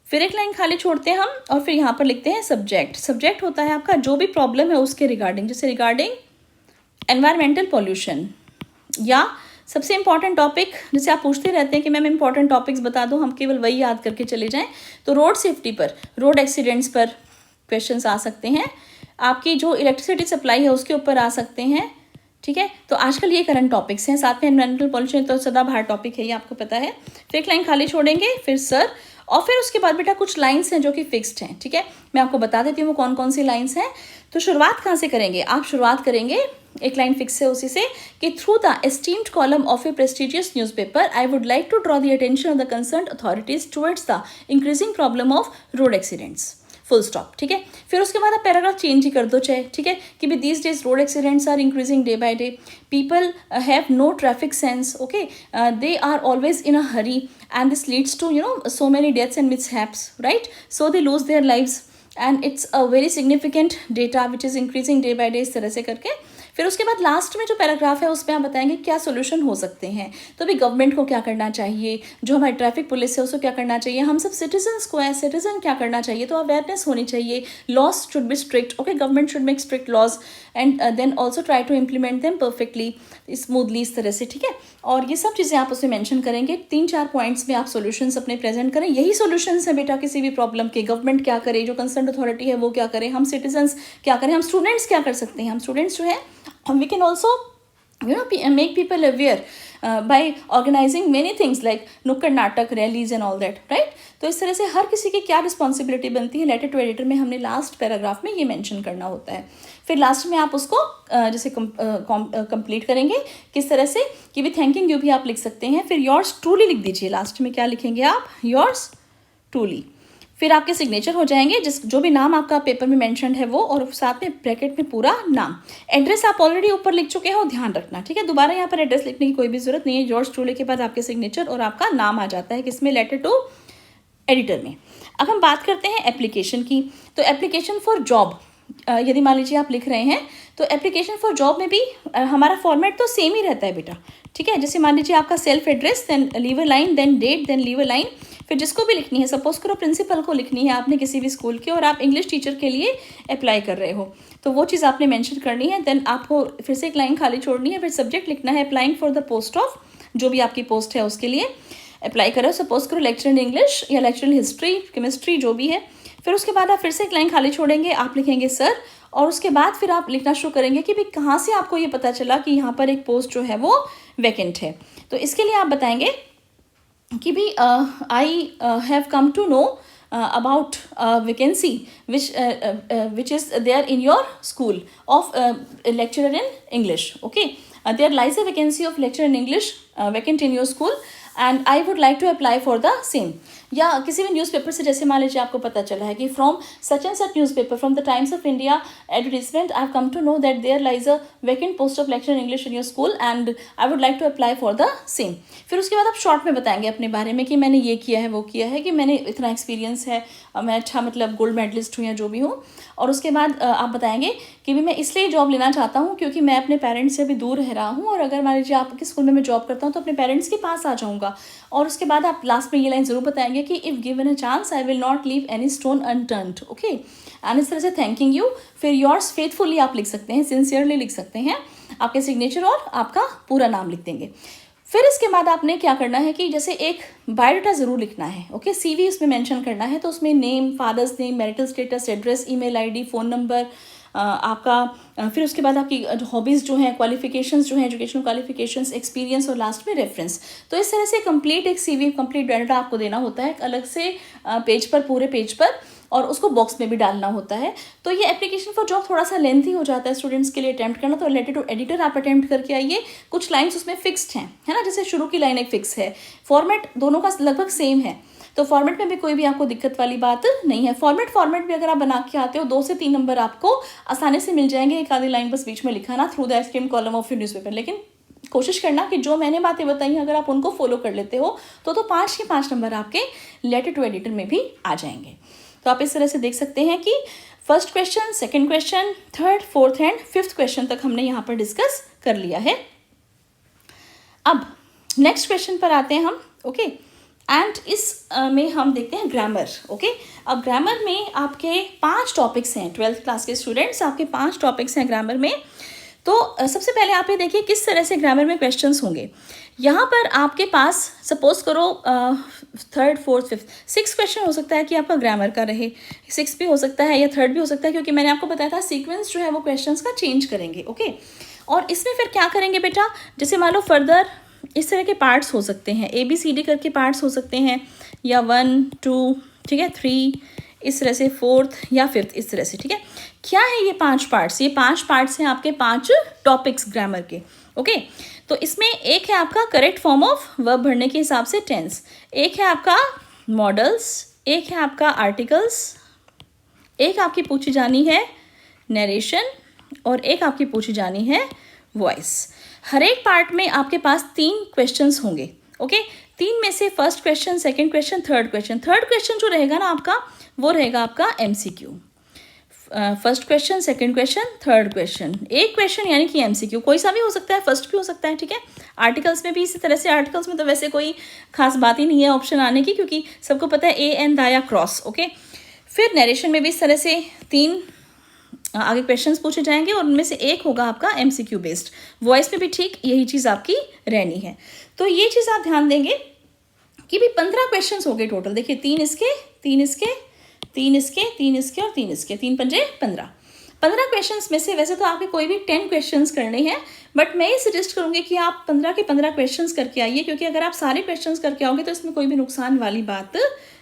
फिर एक लाइन खाली छोड़ते हैं हम, और फिर यहाँ पर लिखते हैं सब्जेक्ट। सब्जेक्ट होता है आपका जो भी प्रॉब्लम है उसके रिगार्डिंग, जैसे रिगार्डिंग एनवायरमेंटल पॉल्यूशन, या सबसे इंपॉर्टेंट टॉपिक, जैसे आप पूछते रहते हैं कि मैम इंपॉर्टेंट टॉपिक्स बता दो, हम केवल वही याद करके चले जाएं, तो रोड सेफ्टी पर, रोड एक्सीडेंट्स पर क्वेश्चंस आ सकते हैं, आपकी जो इलेक्ट्रिसिटी सप्लाई है उसके ऊपर आ सकते हैं, ठीक है। तो आजकल ये करंट टॉपिक्स हैं, साथ में एनवायरमेंटल पॉल्यूशन तो सदाबहार टॉपिक है, ये आपको पता है। फिर एक लाइन खाली छोड़ेंगे, फिर सर, और फिर उसके बाद बेटा कुछ लाइंस हैं जो कि फिक्स्ड हैं, ठीक है, मैं आपको बता देती हूँ वो कौन कौन सी लाइंस हैं। तो शुरुआत कहाँ से करेंगे आप, शुरुआत करेंगे, एक लाइन फिक्स है उसी से, कि through the esteemed column of a prestigious newspaper I would like to draw the attention of the concerned authorities towards the increasing problem of road accidents, full stop, ठीक है। फिर उसके बाद आप पैराग्राफ चेंज ही कर दो चाहे, ठीक है, कि भी these days road accidents are increasing day by day, people have no traffic sense, okay, they are always in a hurry and this leads to so many deaths and mishaps, right, so they lose their lives and it's a very significant data which is increasing day by day, इस तरह से करके फिर उसके बाद लास्ट में जो पैराग्राफ है उसमें आप बताएंगे क्या सोल्यूशन हो सकते हैं। तो भी गवर्नमेंट को क्या करना चाहिए, जो हमारी ट्रैफिक पुलिस है उसको क्या करना चाहिए, हम सब सिटीजन्स को है, सिटीजन क्या करना चाहिए, तो अवेयरनेस होनी चाहिए, laws should be strict, okay, government should make strict laws and then also try to implement them perfectly, smoothly, इस तरह से, ठीक है। और ये सब चीज़ें आप उसमें मेंशन करेंगे, 3-4 पॉइंट्स में आप सॉल्यूशंस अपने प्रेजेंट करें। यही सॉल्यूशंस हैं बेटा किसी भी प्रॉब्लम के। गवर्नमेंट क्या करे, जो कंसर्न अथॉरिटी है वो क्या करे, हम सिटीजन्स क्या करें, हम स्टूडेंट्स क्या कर सकते हैं। हम स्टूडेंट्स जो है we can also make people aware by organizing many things like नुक्कड़ नाटक, rallies and all that, right. तो इस तरह से हर किसी की क्या रिस्पॉन्सिबिलिटी बनती है, लेटर टू एडिटर में हमने लास्ट पैराग्राफ में ये मेंशन करना होता है। फिर लास्ट में आप उसको जैसे कंप्लीट करेंगे किस तरह से कि भी थैंकिंग यू भी आप लिख सकते हैं। फिर योर्स ट्रूली लिख दीजिए, लास्ट में क्या लिखेंगे आप, योर्स ट्रूली। फिर आपके सिग्नेचर हो जाएंगे, जो भी नाम आपका पेपर में मेंशन है वो, और साथ में ब्रैकेट में पूरा नाम। एड्रेस आप ऑलरेडी ऊपर लिख चुके हो, ध्यान रखना, ठीक है। दोबारा यहाँ पर एड्रेस लिखने की कोई भी जरूरत नहीं है। जॉर्ज ट्रूली के बाद आपके सिग्नेचर और आपका नाम आ जाता है किसमें, लेटर टू एडिटर में। अब हम बात करते हैं एप्लीकेशन की। तो एप्लीकेशन फॉर जॉब, यदि मान लीजिए आप लिख रहे हैं तो एप्लीकेशन फॉर जॉब में भी हमारा फॉर्मेट तो सेम ही रहता है बेटा, ठीक है। जैसे मान लीजिए आपका self address, then leave a line, then date, then leave a line. फिर जिसको भी लिखनी है, सपोज करो प्रिंसिपल को लिखनी है आपने किसी भी स्कूल की, और आप इंग्लिश टीचर के लिए अप्लाई कर रहे हो, तो वो चीज़ आपने मेंशन करनी है। देन आपको फिर से एक लाइन खाली छोड़नी है। फिर सब्जेक्ट लिखना है applying for the post of, जो भी आपकी पोस्ट है उसके लिए अप्लाई करो। सपोज करो लेक्चर इन इंग्लिश या लेक्चर इन हिस्ट्री, केमिस्ट्री, जो भी है। फिर उसके बाद आप फिर से एक लाइन खाली छोड़ेंगे, आप लिखेंगे सर, और उसके बाद फिर आप लिखना शुरू करेंगे कि भाई कहाँ से आपको ये पता चला कि यहाँ पर एक पोस्ट जो है वो वैकेंट है। तो इसके लिए आप बताएंगे कि भी I have come to know about vacancy which is there in your school of lecturer in English, okay. There lies a vacancy of lecturer in English vacant in your school and I would like to apply for the same. या किसी भी न्यूज़पेपर से, जैसे मान लीजिए आपको पता चला है कि from such and such newspaper, from the Times of India advertisement, I have come to know that there lies a vacant post of lecture in English in your school and I would like to apply for the same. फिर उसके बाद आप शॉर्ट में बताएंगे अपने बारे में कि मैंने ये किया है, वो किया है, कि मैंने इतना एक्सपीरियंस है, मैं अच्छा मतलब गोल्ड मेडलिस्ट हूँ या जो भी हूँ। और उसके बाद आप बताएंगे कि भी मैं इसलिए जॉब लेना चाहता हूँ क्योंकि मैं अपने पेरेंट्स से भी दूर रह रहा हूँ, और अगर मान लीजिए आपके स्कूल में मैं जॉब करता हूँ तो अपने पेरेंट्स के पास आ जाऊँगा। और उसके बाद आप लास्ट में ये लाइन ज़रूर बताएंगे कि if given a chance I will not leave any stone unturned, okay. And इस तरह से थैंकिंग यू, फिर योर्स फेथफुली आप लिख सकते हैं, सिंसियरली लिख सकते हैं, आपके सिग्नेचर और आपका पूरा नाम लिख देंगे। फिर इसके बाद आपने क्या करना है कि जैसे एक बायोडाटा ज़रूर लिखना है, ओके। सीवी उसमें मेंशन करना है, तो उसमें name, father's name, marital status, address, email ID, phone number आपका, फिर उसके बाद आपकी हॉबीज़ जो हैं, क्वालिफिकेशंस जो हैं, एजुकेशनल क्वालिफिकेशंस, एक्सपीरियंस, और लास्ट में रेफरेंस। तो इस तरह से कंप्लीट एक सीवी, कंप्लीट बायोडाटा आपको देना होता है अलग से पेज पर, पूरे पेज पर, और उसको बॉक्स में भी डालना होता है। तो ये एप्लीकेशन फॉर जॉब थोड़ा सा लेंथी हो जाता है स्टूडेंट्स के लिए अटैम्प्ट करना, तो लेटर टू एडिटर आप अटैम्प्ट करके आइए। कुछ लाइन्स उसमें फिक्स्ड हैं, है ना, जैसे शुरू की लाइन एक फिक्स है, फॉर्मेट दोनों का लगभग सेम है, तो फॉर्मेट में भी कोई भी आपको दिक्कत वाली बात नहीं है। फॉर्मेट भी अगर आप बना के आते हो 2 से 3 नंबर आपको आसानी से मिल जाएंगे, एक आधी लाइन बस बीच में लिखाना through the ice cream column of your newspaper. लेकिन कोशिश करना कि जो मैंने बातें बताई अगर आप उनको फॉलो कर लेते हो तो 5 के 5 नंबर आपके लेटर टू एडिटर में भी आ जाएंगे। तो आप इस तरह से देख सकते हैं कि first question, second question, third, fourth and fifth question तक हमने यहाँ पर डिस्कस कर लिया है। अब नेक्स्ट क्वेश्चन पर आते हैं हम, ओके। एंड इस में हम देखते हैं ग्रामर, ओके। अब ग्रामर में आपके 5 टॉपिक्स हैं, 12th क्लास के स्टूडेंट्स, आपके 5 टॉपिक्स हैं ग्रामर में। तो सबसे पहले आप ये देखिए किस तरह से ग्रामर में क्वेश्चंस होंगे। यहाँ पर आपके पास सपोज करो 3rd, 4th, 5th, 6 क्वेश्चन हो सकता है कि आपका ग्रामर का रहे, 6 भी हो सकता है या 3rd भी हो सकता है, क्योंकि मैंने आपको बताया था सीक्वेंस जो है वो क्वेश्चंस का चेंज करेंगे, ओके। और इसमें फिर क्या करेंगे बेटा, जैसे मान लो फर्दर इस तरह के पार्ट्स हो सकते हैं, ABCD करके पार्ट्स हो सकते हैं, या 1, 2, ठीक है, 3, इस तरह से 4th या 5th, इस तरह से, ठीक है। क्या है ये 5 पार्ट्स? ये 5 पार्ट्स हैं आपके 5 टॉपिक्स ग्रामर के, ओके। तो इसमें एक है आपका करेक्ट फॉर्म ऑफ वर्ब भरने के हिसाब से टेंस, एक है आपका मॉडल्स, एक है आपका आर्टिकल्स, एक आपकी पूछी जानी है नरेशन, और एक आपकी पूछी जानी है वॉइस। हर एक पार्ट में आपके पास 3 क्वेश्चंस होंगे, ओके। 3 में से first question, second question, third question जो रहेगा ना आपका, वो रहेगा आपका MCQ। First question, second question, third question, एक क्वेश्चन यानी कि एमसीक्यू कोई सा भी हो सकता है, फर्स्ट भी हो सकता है, ठीक है। आर्टिकल्स में भी इसी तरह से, आर्टिकल्स में तो वैसे कोई खास बात ही नहीं है ऑप्शन आने की, क्योंकि सबको पता है ए एन दा या क्रॉस, ओके। फिर नरेशन में भी इस तरह से 3 आगे क्वेश्चंस पूछे जाएंगे और उनमें से एक होगा आपका एमसीक्यू बेस्ड। वॉइस में भी ठीक यही चीज़ आपकी रहनी है। तो ये चीज़ आप ध्यान देंगे कि भी 15 क्वेश्चंस हो गए टोटल। देखिए 3 इसके, 3 इसके, 3 इसके, 3 इसके और 3 इसके, 3 पंजे 15। 15 क्वेश्चंस में से वैसे तो आपके कोई भी 10 क्वेश्चंस करने हैं, बट मैं ये सजेस्ट करूँगी कि आप 15 के 15 क्वेश्चंस करके आइए, क्योंकि अगर आप सारे क्वेश्चंस करके आओगे तो इसमें कोई भी नुकसान वाली बात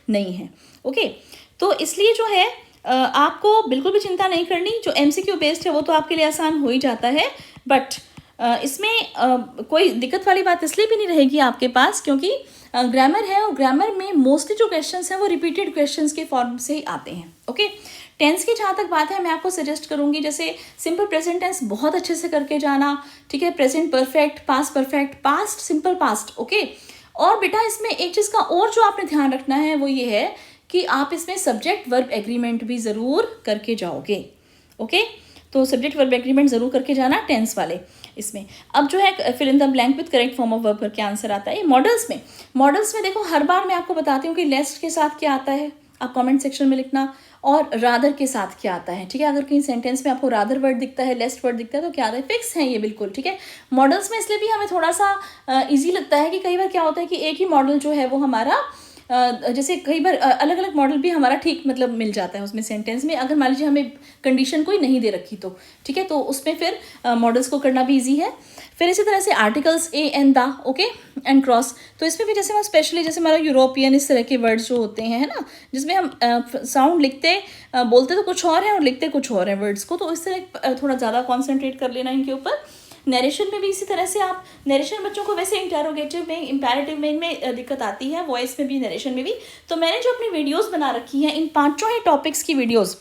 नहीं है, ओके। तो इसलिए जो है आपको बिल्कुल भी चिंता नहीं करनी। जो एमसीक्यू बेस्ड है वो तो आपके लिए आसान हो ही जाता है, बट इसमें कोई दिक्कत वाली बात इसलिए भी नहीं रहेगी आपके पास, क्योंकि ग्रामर है और ग्रामर में मोस्टली जो क्वेश्चंस हैं वो रिपीटेड क्वेश्चंस के फॉर्म से ही आते हैं, ओके। टेंस की जहाँ तक बात है, मैं आपको सजेस्ट करूँगी जैसे सिंपल प्रेजेंट टेंस बहुत अच्छे से करके जाना, ठीक है। Present perfect, past, simple past, okay. और बेटा इसमें एक चीज़ का और जो आपने ध्यान रखना है वो ये है कि आप इसमें सब्जेक्ट वर्ब एग्रीमेंट भी ज़रूर करके जाओगे, ओके। तो सब्जेक्ट वर्ब एग्रीमेंट ज़रूर करके जाना टेंस वाले इसमें। अब जो है fill in the blank with correct form of verb करके आंसर आता है। मॉडल्स में देखो हर बार मैं आपको बताती हूँ कि लेस्ट के साथ क्या आता है, आप कमेंट सेक्शन में लिखना, और रादर के साथ क्या आता है, ठीक है। अगर कहीं सेंटेंस में आपको रादर वर्ड दिखता है, लेस्ट वर्ड दिखता है, तो क्या आता है, फिक्स है ये बिल्कुल, ठीक है। मॉडल्स में इसलिए भी हमें थोड़ा सा ईजी लगता है कि कई बार क्या होता है कि एक ही मॉडल जो है वो हमारा जैसे कई बार अलग अलग मॉडल भी हमारा ठीक मतलब मिल जाता है उसमें सेंटेंस में, अगर मान लीजिए हमें कंडीशन कोई नहीं दे रखी तो, ठीक है। तो उसमें फिर मॉडल्स को करना भी इजी है। फिर इसी तरह से आर्टिकल्स ए एन दा, ओके, एंड क्रॉस, तो इसमें भी जैसे हम स्पेशली जैसे हमारा यूरोपियन इस तरह के वर्ड्स जो होते हैं, है ना, जिसमें हम साउंड लिखते बोलते तो कुछ और है और लिखते कुछ और है वर्ड्स को, तो इस तरह थोड़ा ज़्यादा कॉन्सेंट्रेट कर लेना इनके ऊपर। नरेशन में भी इसी तरह से आप, नरेशन बच्चों को वैसे इंटरोगेटिव में, इम्पेरेटिव में इनमें दिक्कत आती है, वॉइस में भी, नरेशन में भी। तो मैंने जो अपनी वीडियोस बना रखी हैं, इन 5 ही टॉपिक्स की वीडियोस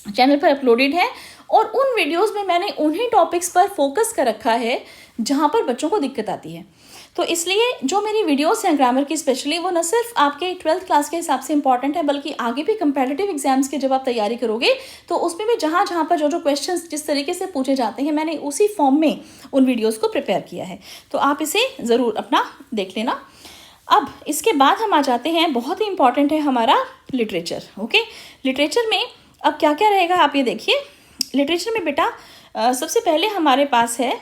चैनल पर अपलोडेड है, और उन वीडियोस में मैंने उन्हीं टॉपिक्स पर फोकस कर रखा है जहाँ पर बच्चों को दिक्कत आती है। तो इसलिए जो मेरी वीडियोस हैं ग्रामर की स्पेशली, वो न सिर्फ आपके 12th क्लास के हिसाब से इंपॉर्टेंट है, बल्कि आगे भी कंपेटिटिव एग्जाम्स के जब आप तैयारी करोगे तो उसमें भी जहाँ जहाँ पर जो जो क्वेश्चंस जिस तरीके से पूछे जाते हैं, मैंने उसी फॉर्म में उन वीडियोज़ को प्रिपेयर किया है। तो आप इसे ज़रूर अपना देख लेना। अब इसके बाद हम आ जाते हैं, बहुत ही इंपॉर्टेंट है हमारा लिटरेचर, ओके। लिटरेचर में अब क्या क्या रहेगा आप ये देखिए। लिटरेचर में बेटा सबसे पहले हमारे पास है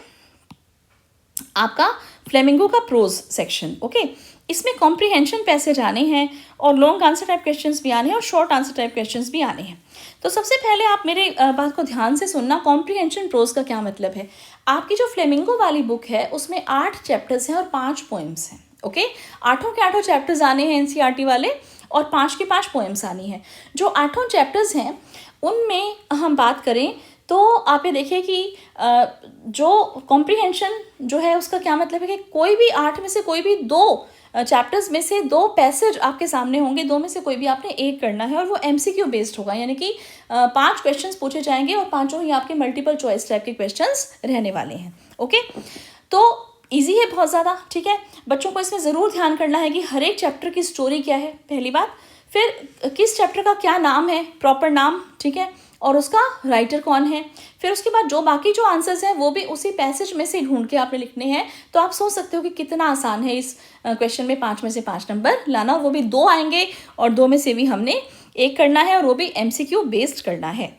आपका फ्लेमिंगो का प्रोज सेक्शन, ओके। इसमें कॉम्प्रिहेंशन पैसेज आने हैं और लॉन्ग आंसर टाइप क्वेश्चंस भी आने हैं और शॉर्ट आंसर टाइप क्वेश्चंस भी आने हैं। तो सबसे पहले आप मेरे बात को ध्यान से सुनना, कॉम्प्रिहेंशन प्रोज का क्या मतलब है। आपकी जो फ्लेमिंगो वाली बुक है उसमें 8 चैप्टर्स हैं और 5 पोएम्स हैं, ओके। 8 के 8 चैप्टर्स आने हैं एनसीईआरटी वाले, और 5 के 5 पोएम्स आनी है। जो 8 चैप्टर्स हैं उनमें हम बात करें तो आप ये देखिए कि जो कॉम्प्रिहेंशन जो है उसका क्या मतलब है कि कोई भी 8 में से कोई भी 2 चैप्टर्स में से 2 पैसेज आपके सामने होंगे, 2 में से कोई भी आपने एक करना है, और वो एमसीक्यू बेस्ड होगा, यानी कि 5 क्वेश्चंस पूछे जाएंगे और 5 ही आपके मल्टीपल चॉइस टाइप के क्वेश्चंस रहने वाले हैं, ओके। तो ईजी है बहुत ज़्यादा, ठीक है। बच्चों को इसमें ज़रूर ध्यान करना है कि हर एक चैप्टर की स्टोरी क्या है, पहली बात। फिर किस चैप्टर का क्या नाम है, प्रॉपर नाम, ठीक है, और उसका राइटर कौन है। फिर उसके बाद जो बाकी जो आंसर्स हैं वो भी उसी पैसेज में से ढूंढ के आपने लिखने हैं। तो आप सोच सकते हो कि कितना आसान है इस क्वेश्चन में 5 में से 5 नंबर लाना, वो भी 2 आएंगे और 2 में से भी हमने एक करना है, और वो भी एमसीक्यू बेस्ड करना है।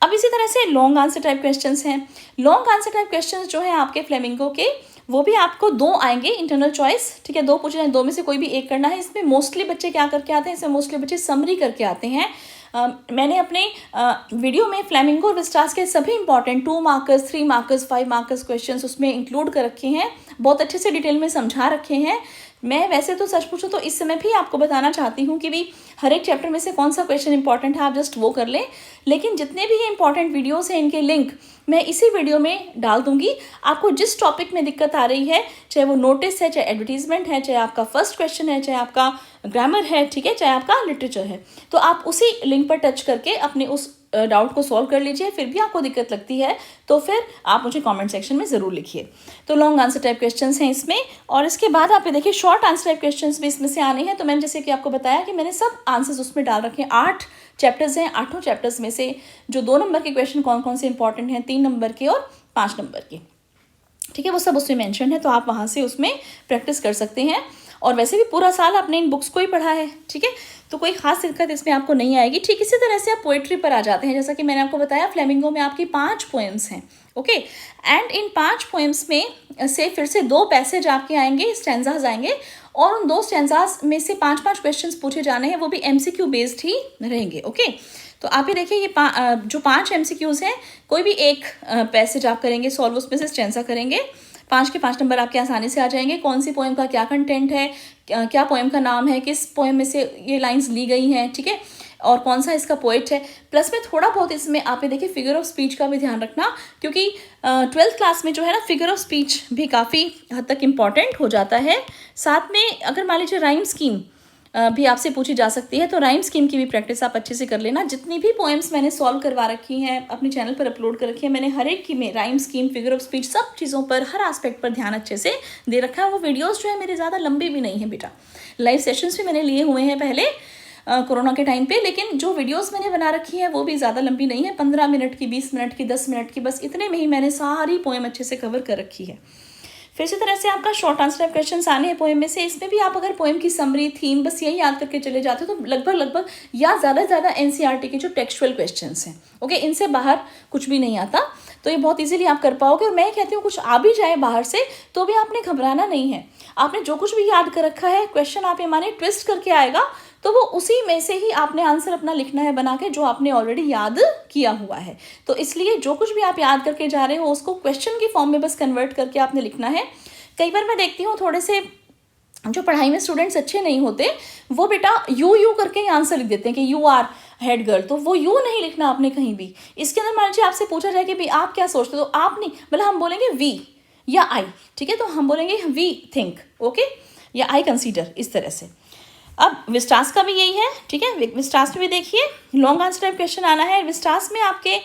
अब इसी तरह से लॉन्ग आंसर टाइप क्वेश्चंस हैं। लॉन्ग आंसर टाइप क्वेश्चंस जो है आपके फ्लेमिंगो के, वो भी आपको 2 आएंगे इंटरनल चॉइस, ठीक है। 2 पूछे जाए, 2 में से कोई भी एक करना है। इसमें मोस्टली बच्चे क्या करके आते हैं, इसमें मोस्टली बच्चे समरी करके आते हैं। मैंने अपने वीडियो में फ्लेमिंगो और विस्टास के सभी important 2 markers, 3 markers, 5 markers questions उसमें इंक्लूड कर रखे हैं, बहुत अच्छे से डिटेल में समझा रखे हैं। मैं वैसे तो सच पूछूं तो इस समय भी आपको बताना चाहती हूँ कि भी हर एक चैप्टर में से कौन सा क्वेश्चन इंपॉर्टेंट है, आप जस्ट वो कर लें। लेकिन जितने भी ये इंपॉर्टेंट वीडियोस हैं इनके लिंक मैं इसी वीडियो में डाल दूंगी। आपको जिस टॉपिक में दिक्कत आ रही है, चाहे वो नोटिस है, चाहे एडवर्टीजमेंट है, चाहे आपका फर्स्ट क्वेश्चन है, चाहे आपका ग्रामर है, ठीक है, चाहे आपका लिटरेचर है, तो आप उसी लिंक पर टच करके अपने उस डाउट को सॉल्व कर लीजिए। फिर भी आपको दिक्कत लगती है तो फिर आप मुझे कमेंट सेक्शन में ज़रूर लिखिए। तो लॉन्ग आंसर टाइप क्वेश्चंस हैं इसमें, और इसके बाद आप ये देखिए शॉर्ट आंसर टाइप क्वेश्चंस भी इसमें से आने हैं। तो मैंने जैसे कि आपको बताया कि मैंने सब आंसर्स उसमें डाल रखे हैं। 8 चैप्टर्स हैं, 8 चैप्टर्स में से जो 2 नंबर के क्वेश्चन कौन कौन से इंपॉर्टेंट हैं, 3 नंबर के और 5 नंबर के, ठीक है, वो सब उसमें मेंशन है। तो आप वहाँ से उसमें प्रैक्टिस कर सकते हैं। और वैसे भी पूरा साल आपने इन बुक्स को ही पढ़ा है, ठीक है, तो कोई खास दिक्कत इसमें आपको नहीं आएगी। ठीक इसी तरह से आप पोइट्री पर आ जाते हैं। जैसा कि मैंने आपको बताया फ्लेमिंगो में आपकी 5 पोएम्स हैं, ओके, एंड इन 5 पोएम्स में से फिर से 2 पैसेज आपके आएंगे, स्टैंजाज आएंगे, और उन 2 स्टैंजाज में से 5-5 क्वेश्चंस पूछे जाने हैं, वो भी MCQ बेस्ड ही रहेंगे, ओके। तो आप ये देखिए ये जो 5 MCQs हैं, कोई भी एक पैसेज आप करेंगे सॉल्व, उसमें से स्टैंजा करेंगे, 5 के 5 नंबर आपके आसानी से आ जाएंगे। कौन सी पोएम का क्या कंटेंट है, क्या पोएम का नाम है, किस पोएम में से ये लाइंस ली गई हैं, ठीक है, और कौन सा इसका पोएट है। प्लस में थोड़ा बहुत इसमें आप ये देखिए फिगर ऑफ स्पीच का भी ध्यान रखना, क्योंकि 12th क्लास में जो है ना फिगर ऑफ स्पीच भी काफ़ी हद तक इम्पॉर्टेंट हो जाता है। साथ में अगर मान लीजिए राइम स्कीम भी आपसे पूछी जा सकती है, तो राइम स्कीम की भी प्रैक्टिस आप अच्छे से कर लेना। जितनी भी पोएम्स मैंने सॉल्व करवा रखी हैं, अपने चैनल पर अपलोड कर रखी है, मैंने हर एक की में rhyme scheme, figure of speech, सब चीज़ों पर, हर एस्पेक्ट पर ध्यान अच्छे से दे रखा है। वो वीडियोस जो है मेरे ज़्यादा लंबे भी नहीं हैं बेटा, लाइव सेशंस भी मैंने लिए हुए हैं पहले कोरोना के टाइम पे, लेकिन जो वीडियोस मैंने बना रखी है वो भी ज़्यादा लंबी नहीं है, 15 मिनट की, 20 मिनट की, 10 मिनट की, बस इतने में ही मैंने सारी पोएम अच्छे से कवर कर रखी है। फिर इसी तरह से आपका शॉर्ट आंसर टाइप क्वेश्चन आने हैं पोएम में से। इसमें भी आप अगर पोएम की समरी, थीम बस यही याद करके चले जाते हो तो लगभग या ज़्यादा से ज़्यादा NCERT के जो टेक्सचुअल क्वेश्चंस हैं, ओके, इनसे बाहर कुछ भी नहीं आता, तो ये बहुत इजीली आप कर पाओगे। और मैं कहती हूँ कुछ आ भी जाए बाहर से तो भी आपने घबराना नहीं है। आपने जो कुछ भी याद कर रखा है, क्वेश्चन आप ये माने ट्विस्ट करके आएगा, तो वो उसी में से ही आपने आंसर अपना लिखना है बना के, जो आपने ऑलरेडी याद किया हुआ है। तो इसलिए जो कुछ भी आप याद करके जा रहे हो उसको क्वेश्चन की फॉर्म में बस कन्वर्ट करके आपने लिखना है। कई बार मैं देखती हूँ थोड़े से जो पढ़ाई में स्टूडेंट्स अच्छे नहीं होते, वो बेटा यू करके ही आंसर लिख देते हैं कि यू आर हेड गर्ल, तो वो यू नहीं लिखना आपने कहीं भी। इसके अंदर मान लीजिए आपसे पूछा जाए कि भाई आप क्या सोचते हो, तो आप नहीं, मतलब हम बोलेंगे वी या आई, ठीक है, तो हम बोलेंगे वी थिंक, ओके, या आई कंसीडर, इस तरह से। अब विस्टास का भी यही है, ठीक है, विस्टास में भी देखिए लॉन्ग आंसर टाइप क्वेश्चन आना है। विस्टास में आपके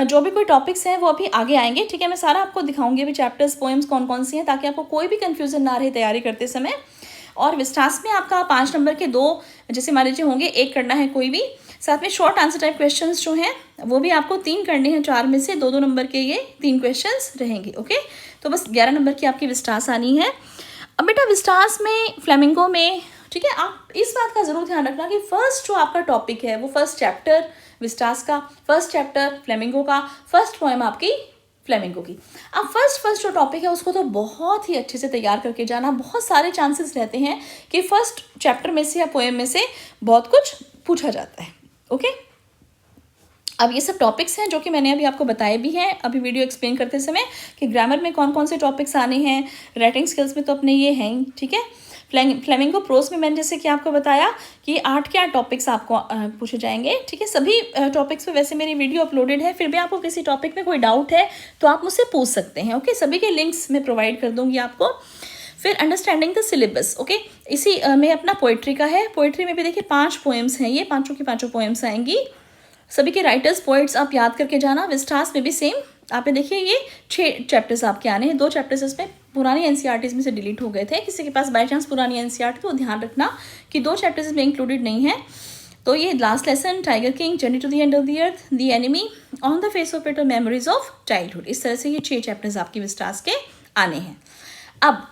जो भी कोई टॉपिक्स हैं वो अभी आगे आएंगे, ठीक है, मैं सारा आपको दिखाऊंगी अभी चैप्टर्स, पोएम्स कौन कौन सी हैं, ताकि आपको कोई भी कंफ्यूजन ना रहे तैयारी करते समय। और विस्टास में आपका 5 नंबर के 2 जैसे मान लीजिए होंगे, 1 करना है कोई भी। साथ में शॉर्ट आंसर टाइप क्वेश्चंस जो हैं वो भी आपको 3 करने हैं, 4 में से 2-2 नंबर के ये 3 क्वेश्चंस रहेंगे, ओके। तो बस 11 नंबर की आपकी विस्टास आनी है। अब बेटा विस्टास में, फ्लेमिंगो में, ठीक है, आप इस बात का ज़रूर ध्यान रखना कि फर्स्ट जो आपका टॉपिक है वो फर्स्ट चैप्टर विस्टास का, फर्स्ट चैप्टर फ्लेमिंगो का, फर्स्ट पोएम आपकी फ्लेमिंगो की। अब फर्स्ट जो टॉपिक है उसको तो बहुत ही अच्छे से तैयार करके जाना। बहुत सारे चांसेस रहते हैं कि फर्स्ट चैप्टर में से या पोएम में से बहुत कुछ पूछा जाता है, ओके। अब ये सब टॉपिक्स हैं जो कि मैंने अभी आपको बताए भी हैं अभी वीडियो एक्सप्लेन करते समय, कि ग्रामर में कौन कौन से टॉपिक्स आने हैं, राइटिंग स्किल्स में तो अपने ये हैं ही, ठीक है। फ्लेमिंगो प्रोस में मैंने जैसे कि आपको बताया कि 8 के 8 टॉपिक्स आपको पूछे जाएंगे, ठीक है। सभी टॉपिक्स पे वैसे मेरी वीडियो अपलोडेड है, फिर भी आपको किसी टॉपिक में कोई डाउट है तो आप मुझसे पूछ सकते हैं, ओके। सभी के लिंक्स मैं प्रोवाइड कर दूंगी आपको। फिर अंडरस्टैंडिंग द सिलेबस, ओके, इसी में अपना पोइट्री का है। पोइट्री में भी देखिए 5 पोएम्स हैं, ये 5 की 5 पोएम्स आएंगी। सभी के राइटर्स, पोइट्स आप याद करके जाना। विस्टास में भी सेम, आप देखिए ये 6 चैप्टर्स आपके आने हैं। 2 चैप्टर्स इसमें पुरानी NCERT में से डिलीट हो गए थे, किसी के पास बाई चांस पुरानी NCERT तो ध्यान रखना कि 2 चैप्टर्स इसमें इंक्लूडेड नहीं है। तो ये last lesson, tiger king, journey to the end of the earth, the enemy, on the face of it और मेमोरीज ऑफ चाइल्डहुड, इस तरह से ये 6 चैप्टर्स आपकी विस्टास के आने हैं। अब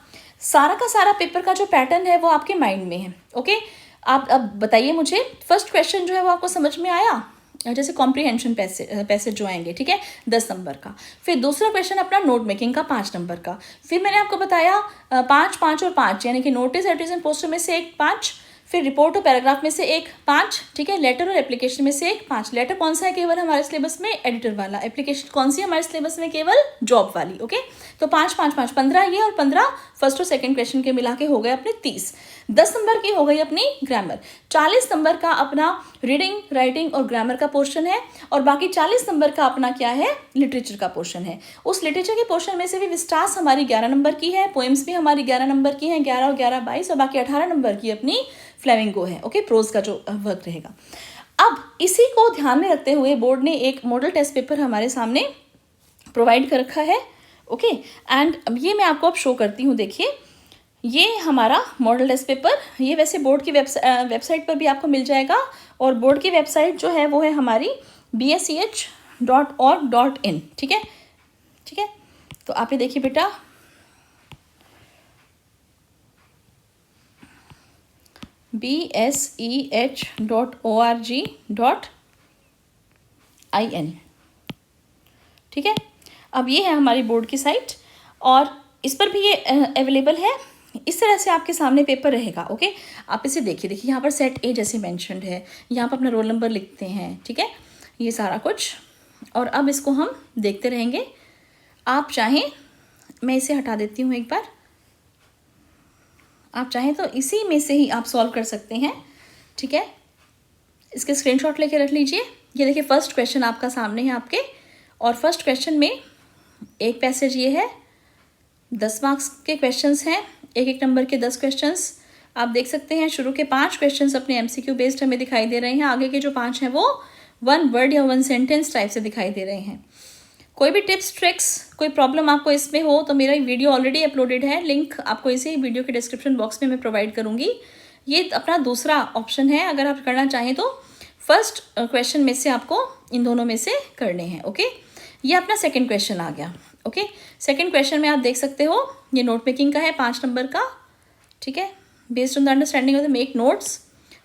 सारा का सारा पेपर का जो पैटर्न है वो आपके माइंड में है, ओके। आप अब बताइए मुझे, फर्स्ट क्वेश्चन जो है वो आपको समझ में आया, जैसे कॉम्प्रीहेंशन पैसेज जो आएंगे, ठीक है, 10 नंबर का। फिर दूसरा क्वेश्चन अपना नोट मेकिंग का 5 नंबर का। फिर मैंने आपको बताया 5, 5 और 5, यानी कि नोटिस, एड्रेस एंड पोस्टर में से 1 5, फिर रिपोर्ट और पैराग्राफ में से 1 5, ठीक है, लेटर और एप्लीकेशन में से 1 5। लेटर कौन सा है केवल हमारे सिलेबस में, एडिटर वाला। एप्लीकेशन कौन सी है हमारे सिलेबस में, केवल जॉब वाली, ओके। तो 5 5 5 15 ये, और 15 फर्स्ट और सेकंड क्वेश्चन के मिला के हो गए अपने 30। 10 नंबर की हो गई अपनी ग्रामर। 40 नंबर का अपना रीडिंग, राइटिंग और ग्रामर का पोर्शन है, और बाकी 40 नंबर का अपना क्या है, लिटरेचर का पोर्शन है। उस लिटरेचर के पोर्शन में से भी विस्टास हमारी 11 नंबर की है, पोएम्स भी हमारी 11 नंबर की हैं, 11 और 11 22, और बाकी 18 नंबर की अपनी फ्लेमिंगो है, ओके, प्रोज का जो वर्क रहेगा। अब इसी को ध्यान में रखते हुए बोर्ड ने एक मॉडल टेस्ट पेपर हमारे सामने प्रोवाइड कर रखा है। ओके, एंड ये मैं आपको अब शो करती हूँ। देखिए, ये हमारा मॉडल टेस्ट पेपर, ये वैसे बोर्ड की वेबसाइट पर भी आपको मिल जाएगा, और बोर्ड की वेबसाइट जो है वो है हमारी bsch.org.in। ठीक है, ठीक है। तो आप ये देखिए बेटा, bsch.org.in। ठीक है, अब ये है हमारी बोर्ड की साइट, और इस पर भी ये अवेलेबल है। इस तरह से आपके सामने पेपर रहेगा। ओके, आप इसे देखिए, यहाँ पर सेट ए जैसे मेंशन्ड है, यहाँ पर अपना रोल नंबर लिखते हैं। ठीक है, ये सारा कुछ, और अब इसको हम देखते रहेंगे। आप चाहें, मैं इसे हटा देती हूँ एक बार, आप चाहें तो इसी में से ही आप सॉल्व कर सकते हैं। ठीक है, इसके स्क्रीनशॉट लेके रख लीजिए। ये देखिए, फर्स्ट क्वेश्चन आपका सामने है आपके, और फर्स्ट क्वेश्चन में एक पैसेज ये है, 10 मार्क्स के क्वेश्चंस हैं, एक नंबर के 10 क्वेश्चंस आप देख सकते हैं। शुरू के 5 क्वेश्चंस अपने MCQ बेस्ड हमें दिखाई दे रहे हैं, आगे के जो 5 हैं वो 1 वर्ड या 1 सेंटेंस टाइप से दिखाई दे रहे हैं। कोई भी टिप्स ट्रिक्स, कोई प्रॉब्लम आपको इसमें हो तो मेरा वीडियो ऑलरेडी अपलोडेड है, लिंक आपको इसी वीडियो के डिस्क्रिप्शन बॉक्स में मैं प्रोवाइड करूँगी। ये अपना दूसरा ऑप्शन है, अगर आप करना चाहें तो फर्स्ट क्वेश्चन में से आपको इन दोनों में से करने हैं। ओके, ये अपना सेकंड क्वेश्चन आ गया। ओके, सेकंड क्वेश्चन में आप देख सकते हो, ये नोट मेकिंग का है, 5 नंबर का। ठीक है, based on the understanding of the make notes.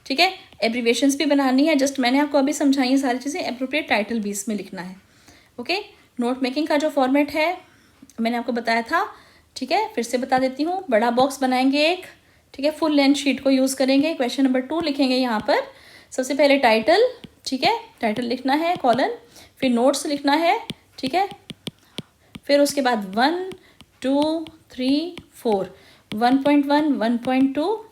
ठीक है, एब्रीविएशंस भी बनानी है, जस्ट मैंने आपको अभी समझाई है सारी चीज़ें। एप्रोप्रिएट टाइटल भी इसमें लिखना है। ओके, नोट मेकिंग का जो फॉर्मेट है मैंने आपको बताया था। ठीक है, फिर से बता देती हूँ। बड़ा बॉक्स बनाएंगे एक, ठीक है, फुल लेंथ शीट को यूज़ करेंगे। क्वेश्चन नंबर 2 लिखेंगे यहाँ पर। सबसे पहले टाइटल, ठीक है, टाइटल लिखना है, कॉलन, फिर नोट्स लिखना है। ठीक है, फिर उसके बाद 1 2 3 4, 1.1 1.2,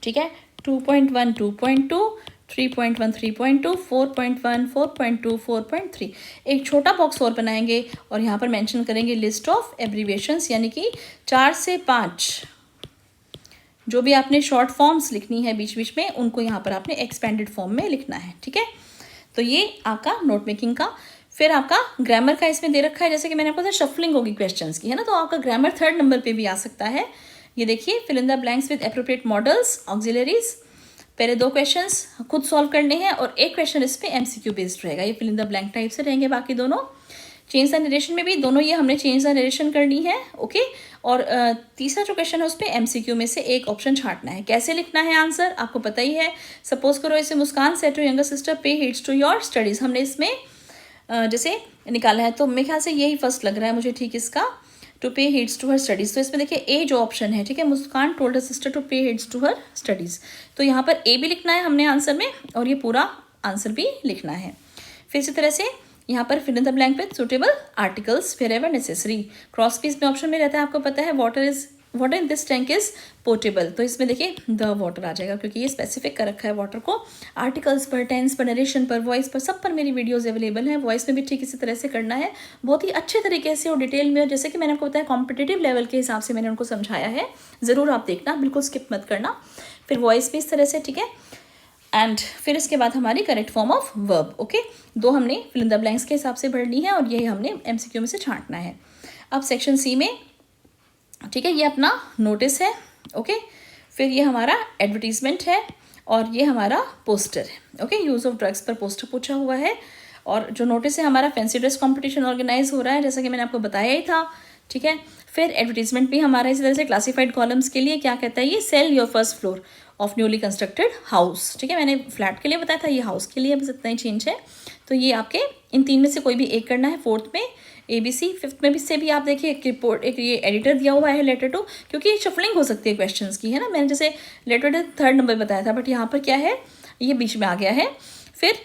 ठीक है, 2.1 2.2, 3.1 3.2, 4.1 4.2, 4.3। एक छोटा बॉक्स और बनाएंगे और यहाँ पर मेंशन करेंगे लिस्ट ऑफ एब्रीविएशंस, यानी कि 4 से 5 जो भी आपने शॉर्ट फॉर्म्स लिखनी है बीच बीच में, उनको यहाँ पर आपने एक्सपेंडेड फॉर्म में लिखना है। ठीक है, तो ये आपका नोट मेकिंग का। फिर आपका ग्रामर का इसमें दे रखा है, जैसे कि मैंने आपको बताया शफलिंग होगी क्वेश्चंस की, है ना, तो आपका ग्रामर 3rd नंबर पे भी आ सकता है। ये देखिए, fill in the blanks with appropriate modals auxiliaries. पहले 2 क्वेश्चंस खुद सॉल्व करने हैं और एक क्वेश्चन इस पे MCQ बेस्ड रहेगा। ये fill in the blank type से रहेंगे बाकी दोनों। चेंज द नरेशन में भी दोनों ये हमने चेंज द नरेशन करनी है। ओके, और तीसरा जो क्वेश्चन है उस पर MCQ में से एक ऑप्शन छांटना है। कैसे लिखना है आंसर आपको पता ही है। सपोज करो इसे मुस्कान सेड टू यंगर सिस्टर पे हीड्स टू योर स्टडीज, हमने इसमें जैसे निकाला है, तो मेरे ख्याल से यही फर्स्ट लग रहा है मुझे, ठीक, इसका टू पे हीड्स टू हर स्टडीज़। तो इसमें देखिए ए जो ऑप्शन है, ठीक है, मुस्कान टोल्ड हर सिस्टर टू पे हीड्स टू हर स्टडीज़, तो यहाँ पर ए भी लिखना है हमने आंसर में, और ये पूरा आंसर भी लिखना है। फिर इसी तरह से यहाँ पर fill in the blank with suitable articles wherever necessary. Cross piece में ऑप्शन में रहता है, आपको पता है, water in this tank is portable, तो इसमें देखिए द वाटर आ जाएगा, क्योंकि ये स्पेसिफिक कर रखा है वाटर को। आर्टिकल्स पर, टेंस पर, नरेशन पर, वॉइस पर, सब पर मेरी वीडियोस अवेलेबल हैं। वॉइस में भी ठीक इसी तरह से करना है, बहुत ही अच्छे तरीके से और डिटेल में, जैसे कि मैंने आपको बताया कॉम्पिटिटिव लेवल के हिसाब से मैंने उनको समझाया है। ज़रूर आप देखना, बिल्कुल स्किप मत करना। फिर वॉइस भी इस तरह से, ठीक है, एंड फिर इसके बाद हमारी correct form of verb. Okay, 2 हमने फिल इन द ब्लैंक्स के हिसाब से भरनी है और ये हमने MCQ में से छांटना है। अब सेक्शन C में, ठीक है, ये अपना नोटिस है। ओके, फिर ये हमारा एडवर्टीजमेंट है और ये हमारा पोस्टर है। ओके, यूज़ ऑफ ड्रग्स पर पोस्टर पूछा हुआ है, और जो नोटिस है हमारा फैंसी ड्रेस कंपटीशन ऑर्गेनाइज हो रहा है, जैसा कि मैंने आपको बताया ही था। ठीक है, फिर एडवर्टीजमेंट भी हमारा इसी तरह से क्लासिफाइड कॉलम्स के लिए क्या कहता है, ये sell your first floor of newly constructed house. ठीक है, मैंने फ्लैट के लिए बताया था, ये हाउस के लिए बस इतना ही चेंज है। तो ये आपके इन 3 में से कोई भी एक करना है। 4th में ABC, 5th में भी से भी आप देखिए एक रिपोर्ट, एक ये एडिटर दिया हुआ है लेटर टू, क्योंकि शफलिंग हो सकती है क्वेश्चंस की, है ना। मैंने जैसे लेटर टू 3rd नंबर बताया था, बट यहाँ पर क्या है, ये बीच में आ गया है। फिर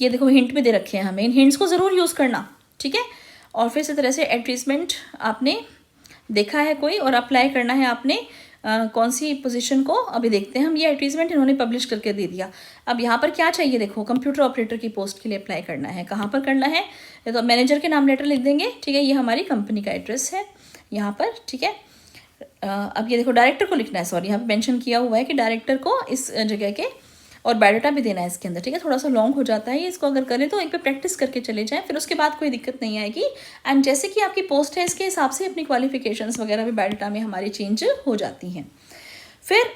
ये देखो हिंट भी दे रखे हैं हमें, इन हिंट्स को ज़रूर यूज़ करना, ठीक है। और फिर इसी तरह से एडवर्टीजमेंट आपने देखा है कोई और अप्लाई करना है आपने कौन सी पोजीशन को, अभी देखते हैं हम। ये एडवर्टीजमेंट इन्होंने पब्लिश करके दे दिया। अब यहाँ पर क्या चाहिए, देखो कंप्यूटर ऑपरेटर की पोस्ट के लिए अप्लाई करना है। कहाँ पर करना है, तो मैनेजर के नाम लेटर लिख देंगे, ठीक है। ये हमारी कंपनी का एड्रेस है यहाँ पर, ठीक है। अब ये देखो डायरेक्टर को लिखना है, सॉरी यहाँ पर मेंशन किया हुआ है कि डायरेक्टर को इस जगह के, और बायोडाटा भी देना है इसके अंदर, ठीक है। थोड़ा सा लॉन्ग हो जाता है ये, इसको अगर करें तो एक पे प्रैक्टिस करके चले जाएं, फिर उसके बाद कोई दिक्कत नहीं आएगी। एंड जैसे कि आपकी पोस्ट है इसके हिसाब से अपनी क्वालिफिकेशंस वगैरह भी बायोडाटा में हमारी चेंज हो जाती हैं। फिर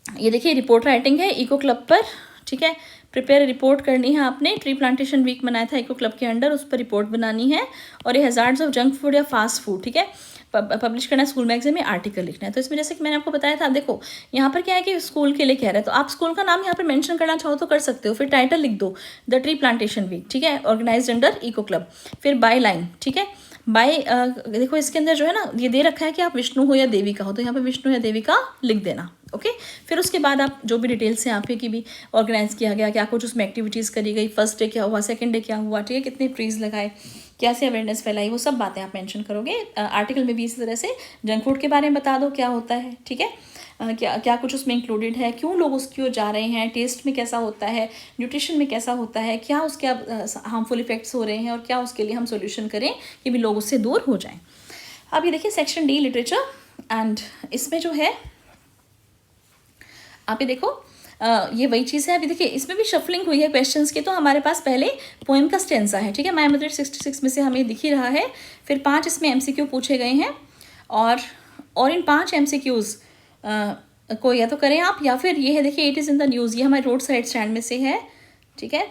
ये देखिए रिपोर्ट राइटिंग है इको क्लब पर, ठीक है। प्रिपेयर रिपोर्ट करनी है आपने, ट्री प्लांटेशन वीक मनाया था इको क्लब के अंडर, उस पर रिपोर्ट बनानी है। और ये हैजार्ड्स ऑफ जंक फूड या फास्ट फूड, ठीक है, पब्लिश करना है, स्कूल मैगजीन में आर्टिकल लिखना है। तो इसमें जैसे कि मैंने आपको बताया था, देखो यहाँ पर क्या है कि स्कूल के लिए कह रहे हैं, तो आप स्कूल का नाम यहाँ पर मेंशन करना चाहो तो कर सकते हो। फिर टाइटल लिख दो द ट्री प्लांटेशन वीक, ठीक है, ऑर्गेनाइज्ड अंडर इको क्लब। फिर बाय लाइन, ठीक है, बाय देखो इसके अंदर जो है ना ये दे रखा है कि आप विष्णु हो या देवी का हो, तो यहाँ पे विष्णु या देवी का लिख देना, ओके। फिर उसके बाद आप जो भी डिटेल्स हैं आप की भी ऑर्गेनाइज किया गया, क्या कुछ उसमें एक्टिविटीज़ करी गई, फर्स्ट डे क्या हुआ, सेकंड डे क्या हुआ, ठीक है, कितने ट्रीज लगाए, कैसे अवेयरनेस फैलाई, वो सब बातें आप मेंशन करोगे। आर्टिकल में भी इसी तरह से जंक फूड के बारे में बता दो क्या होता है, ठीक है, क्या क्या कुछ उसमें इंक्लूडेड है, क्यों लोग उसकी ओर जा रहे हैं, टेस्ट में कैसा होता है, न्यूट्रिशन में कैसा होता है, क्या उसके अब हार्मफुल इफेक्ट्स हो रहे हैं और क्या उसके लिए हम सोल्यूशन करें कि भी लोग उससे दूर हो जाएं। अब ये देखिए सेक्शन डी लिटरेचर, एंड इसमें जो है आप ये देखो ये वही चीज़ है। अभी देखिए इसमें भी शफलिंग हुई है क्वेश्चंस की, तो हमारे पास पहले पोएम का स्टेंसा है, ठीक है, माय मदर 66 में से हमें दिख ही रहा है। फिर 5 इसमें MCQ पूछे गए हैं, और इन 5 MCQs को या तो करें आप, या फिर ये है देखिए it is in the news, ये हमारे रोड साइड स्टैंड में से है, ठीक है।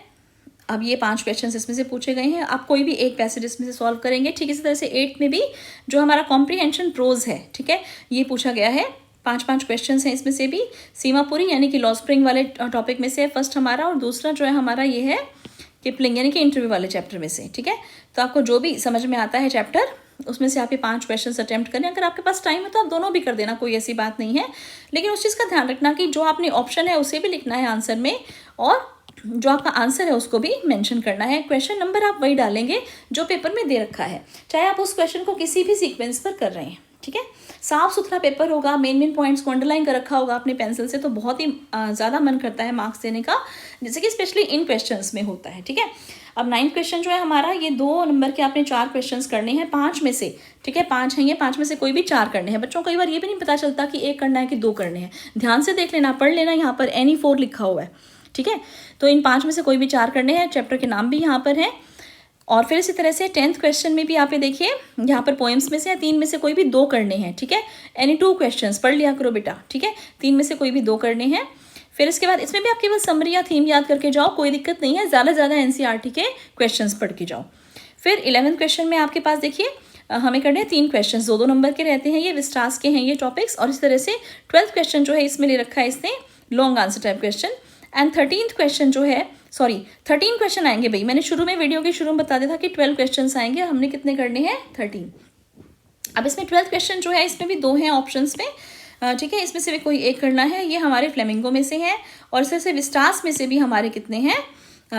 अब ये 5 क्वेश्चंस इसमें से पूछे गए हैं, आप कोई भी एक पैसेज इसमें से सॉल्व करेंगे, ठीक। इसी तरह से 8 में भी जो हमारा कॉम्प्रीहेंशन प्रोज है, ठीक है, ये पूछा गया है। 5 क्वेश्चंस हैं इसमें से भी। सीमापुरी यानी कि लॉ स्प्रिंग वाले टॉपिक में से है फर्स्ट हमारा, और दूसरा जो है हमारा ये है किपलिंग यानी कि इंटरव्यू वाले चैप्टर में से, ठीक है। तो आपको जो भी समझ में आता है चैप्टर उसमें से आप ये 5 क्वेश्चंस अटेम्प्ट करें। अगर आपके पास टाइम है तो आप दोनों भी कर देना, कोई ऐसी बात नहीं है, लेकिन उस चीज़ का ध्यान रखना कि जो आपने ऑप्शन है उसे भी लिखना है आंसर में, और जो आपका आंसर है उसको भी मेंशन करना है। क्वेश्चन नंबर आप वही डालेंगे जो पेपर में दे रखा है, चाहे आप उस क्वेश्चन को किसी भी सीक्वेंस पर कर रहे हैं, ठीक है। साफ सुथरा पेपर होगा, मेन पॉइंट्स को अंडरलाइन कर रखा होगा अपने पेंसिल से, तो बहुत ही ज़्यादा मन करता है मार्क्स देने का, जैसे कि स्पेशली इन क्वेश्चंस में होता है, ठीक है। अब 9th क्वेश्चन जो है हमारा, ये 2 नंबर के आपने 4 क्वेश्चंस करने हैं 5 में से, ठीक है, 5 हैं ये, 5 में से कोई भी 4 करने हैं। बच्चों को कई बार ये भी नहीं पता चलता कि 1 करना है कि 2 करने हैं, ध्यान से देख लेना, पढ़ लेना, यहाँ पर एनी 4 लिखा हुआ है, ठीक है। तो इन 5 में से कोई भी 4 करने हैं, चैप्टर के नाम भी यहाँ पर हैं। और फिर इसी तरह से 10th क्वेश्चन में भी आप ये देखिए यहाँ पर पोएम्स में से या 3 में से कोई भी 2 करने हैं, ठीक है। एनी 2 क्वेश्चंस पढ़ लिया करो बेटा, ठीक है, 3 में से कोई भी 2 करने हैं। फिर इसके बाद इसमें भी आप केवल समरी या थीम याद करके जाओ, कोई दिक्कत नहीं है, ज़्यादा से ज़्यादा NCERT के क्वेश्चंस पढ़ के जाओ। फिर 11th क्वेश्चन में आपके पास देखिए हमें करने हैं 3 क्वेश्चन, 2-2 नंबर के रहते हैं, ये विस्टास के हैं ये टॉपिक्स। और इस तरह से 12th क्वेश्चन जो है इसमें ले रखा है इसने long answer type question. And 13th question जो है, 13 क्वेश्चन आएंगे भाई, मैंने शुरू में वीडियो के शुरू में बता दिया था कि 12 क्वेश्चन आएंगे, हमने कितने करने हैं 13। अब इसमें 12th क्वेश्चन जो है इसमें भी 2 हैं ऑप्शंस में, ठीक है, इसमें से भी कोई एक करना है, ये हमारे फ्लेमिंगो में से है, और इस तरह से विस्टास में से भी हमारे कितने हैं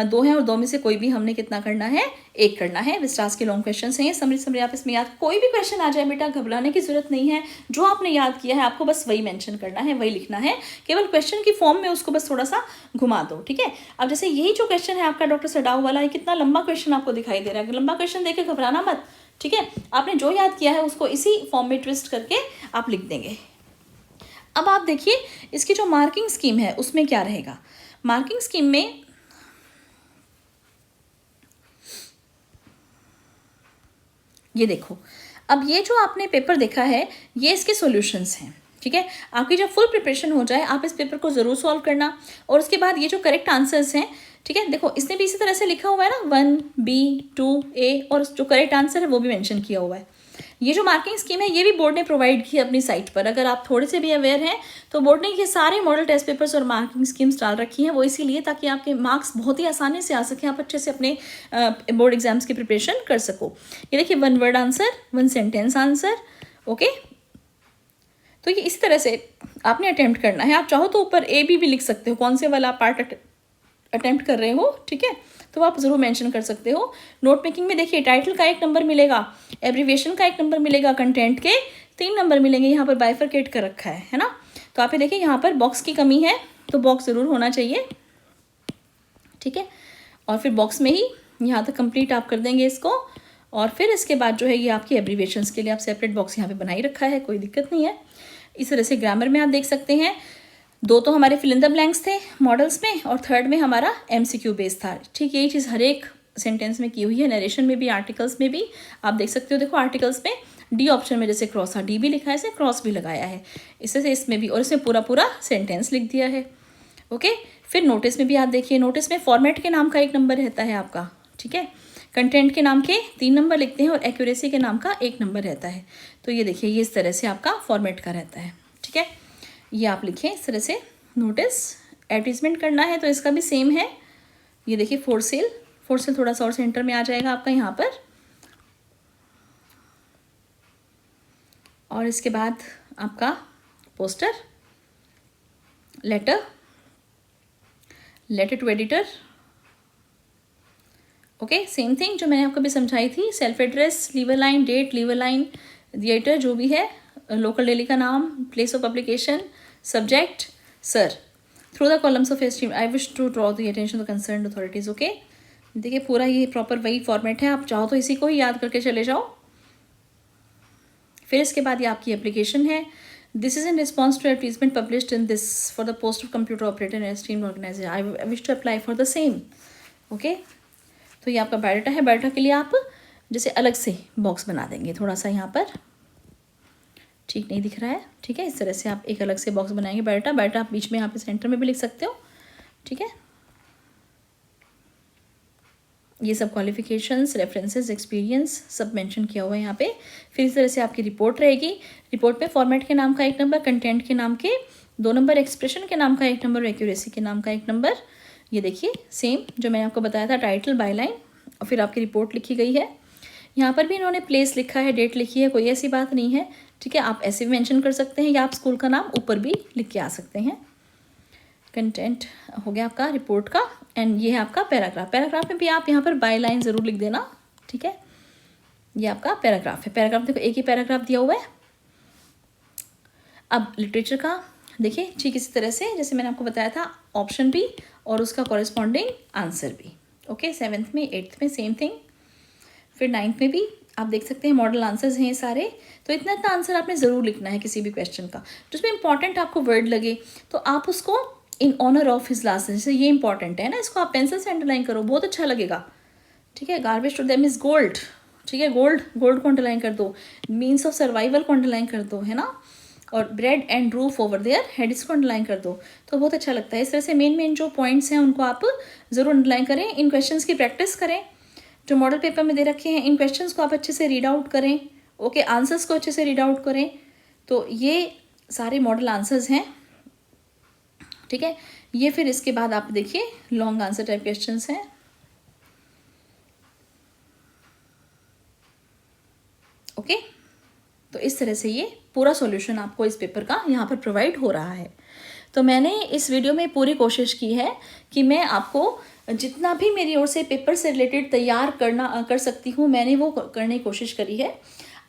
2 हैं, और 2 में से कोई भी हमने कितना करना है 1 करना है। विस्टास के लॉन्ग क्वेश्चन हैं ये, समरी आप इसमें याद, कोई भी क्वेश्चन आ जाए बेटा घबराने की जरूरत नहीं है, जो आपने याद किया है आपको बस वही मेंशन करना है, वही लिखना है, केवल क्वेश्चन की फॉर्म में उसको बस थोड़ा सा घुमा दो, ठीक है। अब जैसे यही जो क्वेश्चन है आपका डॉक्टर सडाऊ वाला, ये कितना लंबा क्वेश्चन आपको दिखाई दे रहा है, लंबा क्वेश्चन देके घबराना मत, ठीक है। आपने जो याद किया है उसको इसी फॉर्म में ट्विस्ट करके आप लिख देंगे। अब आप देखिए इसकी जो मार्किंग स्कीम है उसमें क्या रहेगा। मार्किंग स्कीम में ये देखो, अब ये जो आपने पेपर देखा है ये इसके सॉल्यूशंस हैं, ठीक है। आपकी जब फुल प्रिपरेशन हो जाए आप इस पेपर को ज़रूर सॉल्व करना, और उसके बाद ये जो करेक्ट आंसर्स हैं, ठीक है, देखो इसने भी इसी तरह से लिखा हुआ है ना 1, B, 2, A, और जो करेक्ट आंसर है वो भी मेंशन किया हुआ है। ये जो मार्किंग स्कीम है ये भी बोर्ड ने प्रोवाइड की अपनी साइट पर, अगर आप थोड़े से भी अवेयर हैं तो बोर्ड ने ये सारे मॉडल टेस्ट पेपर्स और मार्किंग स्कीम्स डाल रखी हैं, वो इसीलिए ताकि आपके मार्क्स बहुत ही आसानी से आ सकें, आप अच्छे से अपने बोर्ड एग्जाम्स की प्रिपरेशन कर सको। ये देखिए 1 word answer, 1 sentence answer, okay. तो ये इस तरह से आपने अटेम्प्ट करना है। आप चाहो तो ऊपर AB भी लिख सकते हो, कौन से वाला पार्ट अटेम्प्ट कर रहे हो, ठीक है, तो आप ज़रूर मेंशन कर सकते हो। नोट मेकिंग में देखिए टाइटल का 1 नंबर मिलेगा, एब्रीविएशन का 1 नंबर मिलेगा, कंटेंट के 3 नंबर मिलेंगे, यहाँ पर बाइफरकेट कर रखा है ना। तो आप ये देखिए यहाँ पर बॉक्स की कमी है, तो बॉक्स ज़रूर होना चाहिए, ठीक है। और फिर बॉक्स में ही यहाँ तक कंप्लीट आप कर देंगे इसको, और फिर इसके बाद जो है ये आपकी एब्रीविएशंस के लिए आप सेपरेट बॉक्स यहाँ पे बनाई रखा है, कोई दिक्कत नहीं है। इस तरह से ग्रामर में आप देख सकते हैं दो तो हमारे फिल इन द ब्लैंक्स थे मॉडल्स में, और थर्ड में हमारा MCQ बेस था। ठीक, यही चीज़ हर एक सेंटेंस में की हुई है, नरेशन में भी, आर्टिकल्स में भी। आप देख सकते हो, देखो आर्टिकल्स में डी ऑप्शन में जैसे क्रॉस था, डी भी लिखा है, इसे क्रॉस भी लगाया है, इससे से इसमें भी, और इसमें पूरा पूरा सेंटेंस लिख दिया है। ओके, फिर नोटिस में भी आप देखिए, नोटिस में फॉर्मेट के नाम का 1 नंबर रहता है आपका। ठीक है, कंटेंट के नाम के 3 नंबर लिखते हैं और एक्यूरेसी के नाम का 1 नंबर रहता है। तो ये देखिए, ये इस तरह से आपका फॉर्मेट का रहता है। ठीक है, ये आप लिखें इस तरह से। नोटिस एडवर्टीजमेंट करना है तो इसका भी सेम है। ये देखिए, फॉर सेल थोड़ा सा और सेंटर में आ जाएगा आपका यहाँ पर। और इसके बाद आपका poster, letter to editor. Okay, same thing जो मैंने आपको भी समझाई थी, self address, leave a line, date, leave a line, the editor जो भी है, लोकल डेली का नाम, place of publication, subject, sir. Through the columns of esteem I wish to draw the attention of concern authorities. Okay, देखिए पूरा ये प्रॉपर वही फॉर्मेट है, आप चाहो तो इसी को ही याद करके चले जाओ। फिर इसके बाद ये आपकी एप्लीकेशन है। This is in response to advertisement published in this for the post of computer operator in esteem organisation, I wish to apply for the same. Okay, तो ये आपका बायोडाटा है। बायोडाटा के लिए आप जैसे अलग से बॉक्स बना देंगे, थोड़ा सा यहाँ पर ठीक नहीं दिख रहा है। ठीक है, इस तरह से आप एक अलग से बॉक्स बनाएंगे बायोडाटा आप बीच में यहाँ पे सेंटर में भी लिख सकते हो। ठीक है, ये सब क्वालिफिकेशंस, रेफरेंसेस, एक्सपीरियंस सब मेंशन किया हुआ है यहाँ पे। फिर इस तरह से आपकी रिपोर्ट रहेगी। रिपोर्ट में फॉर्मेट के नाम का 1 नंबर, कंटेंट के नाम के 2 नंबर, एक्सप्रेशन के नाम का 1 नंबर और एक्यूरेसी के नाम का 1 नंबर। ये देखिए सेम जो मैंने आपको बताया था, टाइटल, बायलाइन, और फिर आपकी रिपोर्ट लिखी गई है। यहाँ पर भी इन्होंने प्लेस लिखा है, डेट लिखी है, कोई ऐसी बात नहीं है। ठीक है, आप ऐसे भी मेंशन कर सकते हैं या आप स्कूल का नाम ऊपर भी लिख के आ सकते हैं। कंटेंट हो गया आपका रिपोर्ट का, एंड ये है आपका पैराग्राफ। पैराग्राफ में भी आप यहाँ पर बाय लाइन ज़रूर लिख देना। ठीक है, ये आपका पैराग्राफ है। पैराग्राफ देखो, एक ही पैराग्राफ दिया हुआ है। अब लिटरेचर का देखिए, ठीक इसी तरह से जैसे मैंने आपको बताया था, ऑप्शन भी और उसका कॉरेस्पॉन्डिंग आंसर भी। ओके, 7th में, 8th में सेम थिंग। फिर 9th में भी आप देख सकते हैं मॉडल आंसर्स हैं सारे। तो इतना इतना आंसर आपने ज़रूर लिखना है किसी भी क्वेश्चन का, जिसमें इंपॉर्टेंट आपको वर्ड लगे तो आप उसको in honour of his last, जैसे ये इंपॉर्टेंट है ना, इसको आप पेंसिल से अंडरलाइन करो, बहुत अच्छा लगेगा। ठीक है, garbage to them is gold. ठीक है, गोल्ड को अंडरलाइन कर दो, मीन्स ऑफ सर्वाइवल को अंडरलाइन कर दो, है ना, और bread and roof over their head, इसको अंडरलाइन कर दो, तो बहुत अच्छा लगता है। इस तरह से मेन जो पॉइंट्स हैं उनको आप ज़रूर अंडरलाइन करें। इन क्वेश्चंस की प्रैक्टिस करें जो मॉडल पेपर में दे रखे हैं। इन क्वेश्चंस को आप अच्छे से रीड आउट करें। ओके, आंसर्स को अच्छे से रीड आउट करें। तो ये सारे मॉडल आंसर्स हैं। ठीक है, ये फिर इसके बाद आप देखिए लॉन्ग आंसर टाइप क्वेश्चंस हैं। ओके, तो इस तरह से ये पूरा सॉल्यूशन आपको इस पेपर का यहाँ पर प्रोवाइड हो रहा है। तो मैंने इस वीडियो में पूरी कोशिश की है कि मैं आपको जितना भी मेरी ओर से पेपर से रिलेटेड तैयार कर सकती हूँ, मैंने वो करने की कोशिश करी है।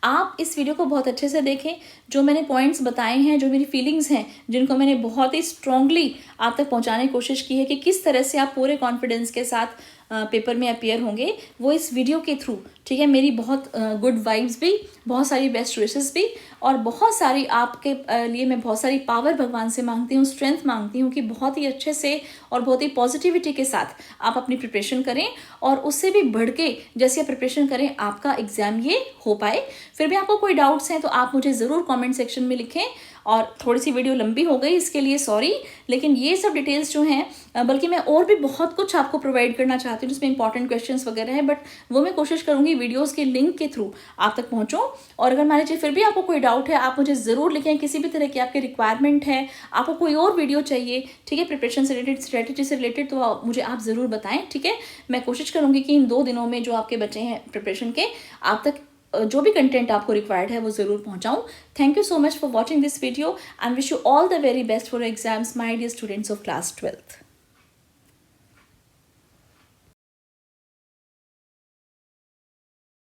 आप इस वीडियो को बहुत अच्छे से देखें। जो मैंने पॉइंट्स बताए हैं, जो मेरी फीलिंग्स हैं, जिनको मैंने बहुत ही स्ट्रांगली आप तक पहुंचाने की कोशिश की है कि किस तरह से आप पूरे कॉन्फिडेंस के साथ पेपर में अपीयर होंगे, वो इस वीडियो के थ्रू। ठीक है, मेरी बहुत गुड वाइब्स भी, बहुत सारी बेस्ट विशेस भी, और बहुत सारी आपके लिए मैं बहुत सारी पावर भगवान से मांगती हूँ, स्ट्रेंथ मांगती हूँ कि बहुत ही अच्छे से और बहुत ही पॉजिटिविटी के साथ आप अपनी प्रिपरेशन करें, और उससे भी बढ़ के जैसे प्रिपरेशन करें आपका एग्ज़ाम ये हो पाए। फिर भी आपको कोई डाउट्स हैं तो आप मुझे ज़रूर कमेंट सेक्शन में लिखें। और थोड़ी सी वीडियो लंबी हो गई, इसके लिए सॉरी, लेकिन ये सब डिटेल्स जो हैं, बल्कि मैं और भी बहुत कुछ आपको प्रोवाइड करना चाहती हूँ जिसमें इंपॉर्टेंट क्वेश्चंस वगैरह हैं, बट वो मैं कोशिश करूँगी वीडियोस के लिंक के थ्रू आप तक पहुँचूँ। और अगर मान लीजिए फिर भी आपको कोई डाउट है, आप मुझे ज़रूर लिखें। किसी भी तरह की आपकी रिक्वायरमेंट है, आपको कोई और वीडियो चाहिए, ठीक है, प्रिपरेशन से रिलेटेड, स्ट्रेटेजी से रिलेटेड, तो मुझे आप ज़रूर बताएं। ठीक है, मैं कोशिश करूँगी कि इन 2 दिनों में जो आपके बचे हैं प्रिपरेशन के, आप तक जो भी कंटेंट आपको रिक्वायर्ड है वो ज़रूर पहुंचाऊं। Thank you so much for watching this video and wish you all the very best for exams my dear students of class 12th।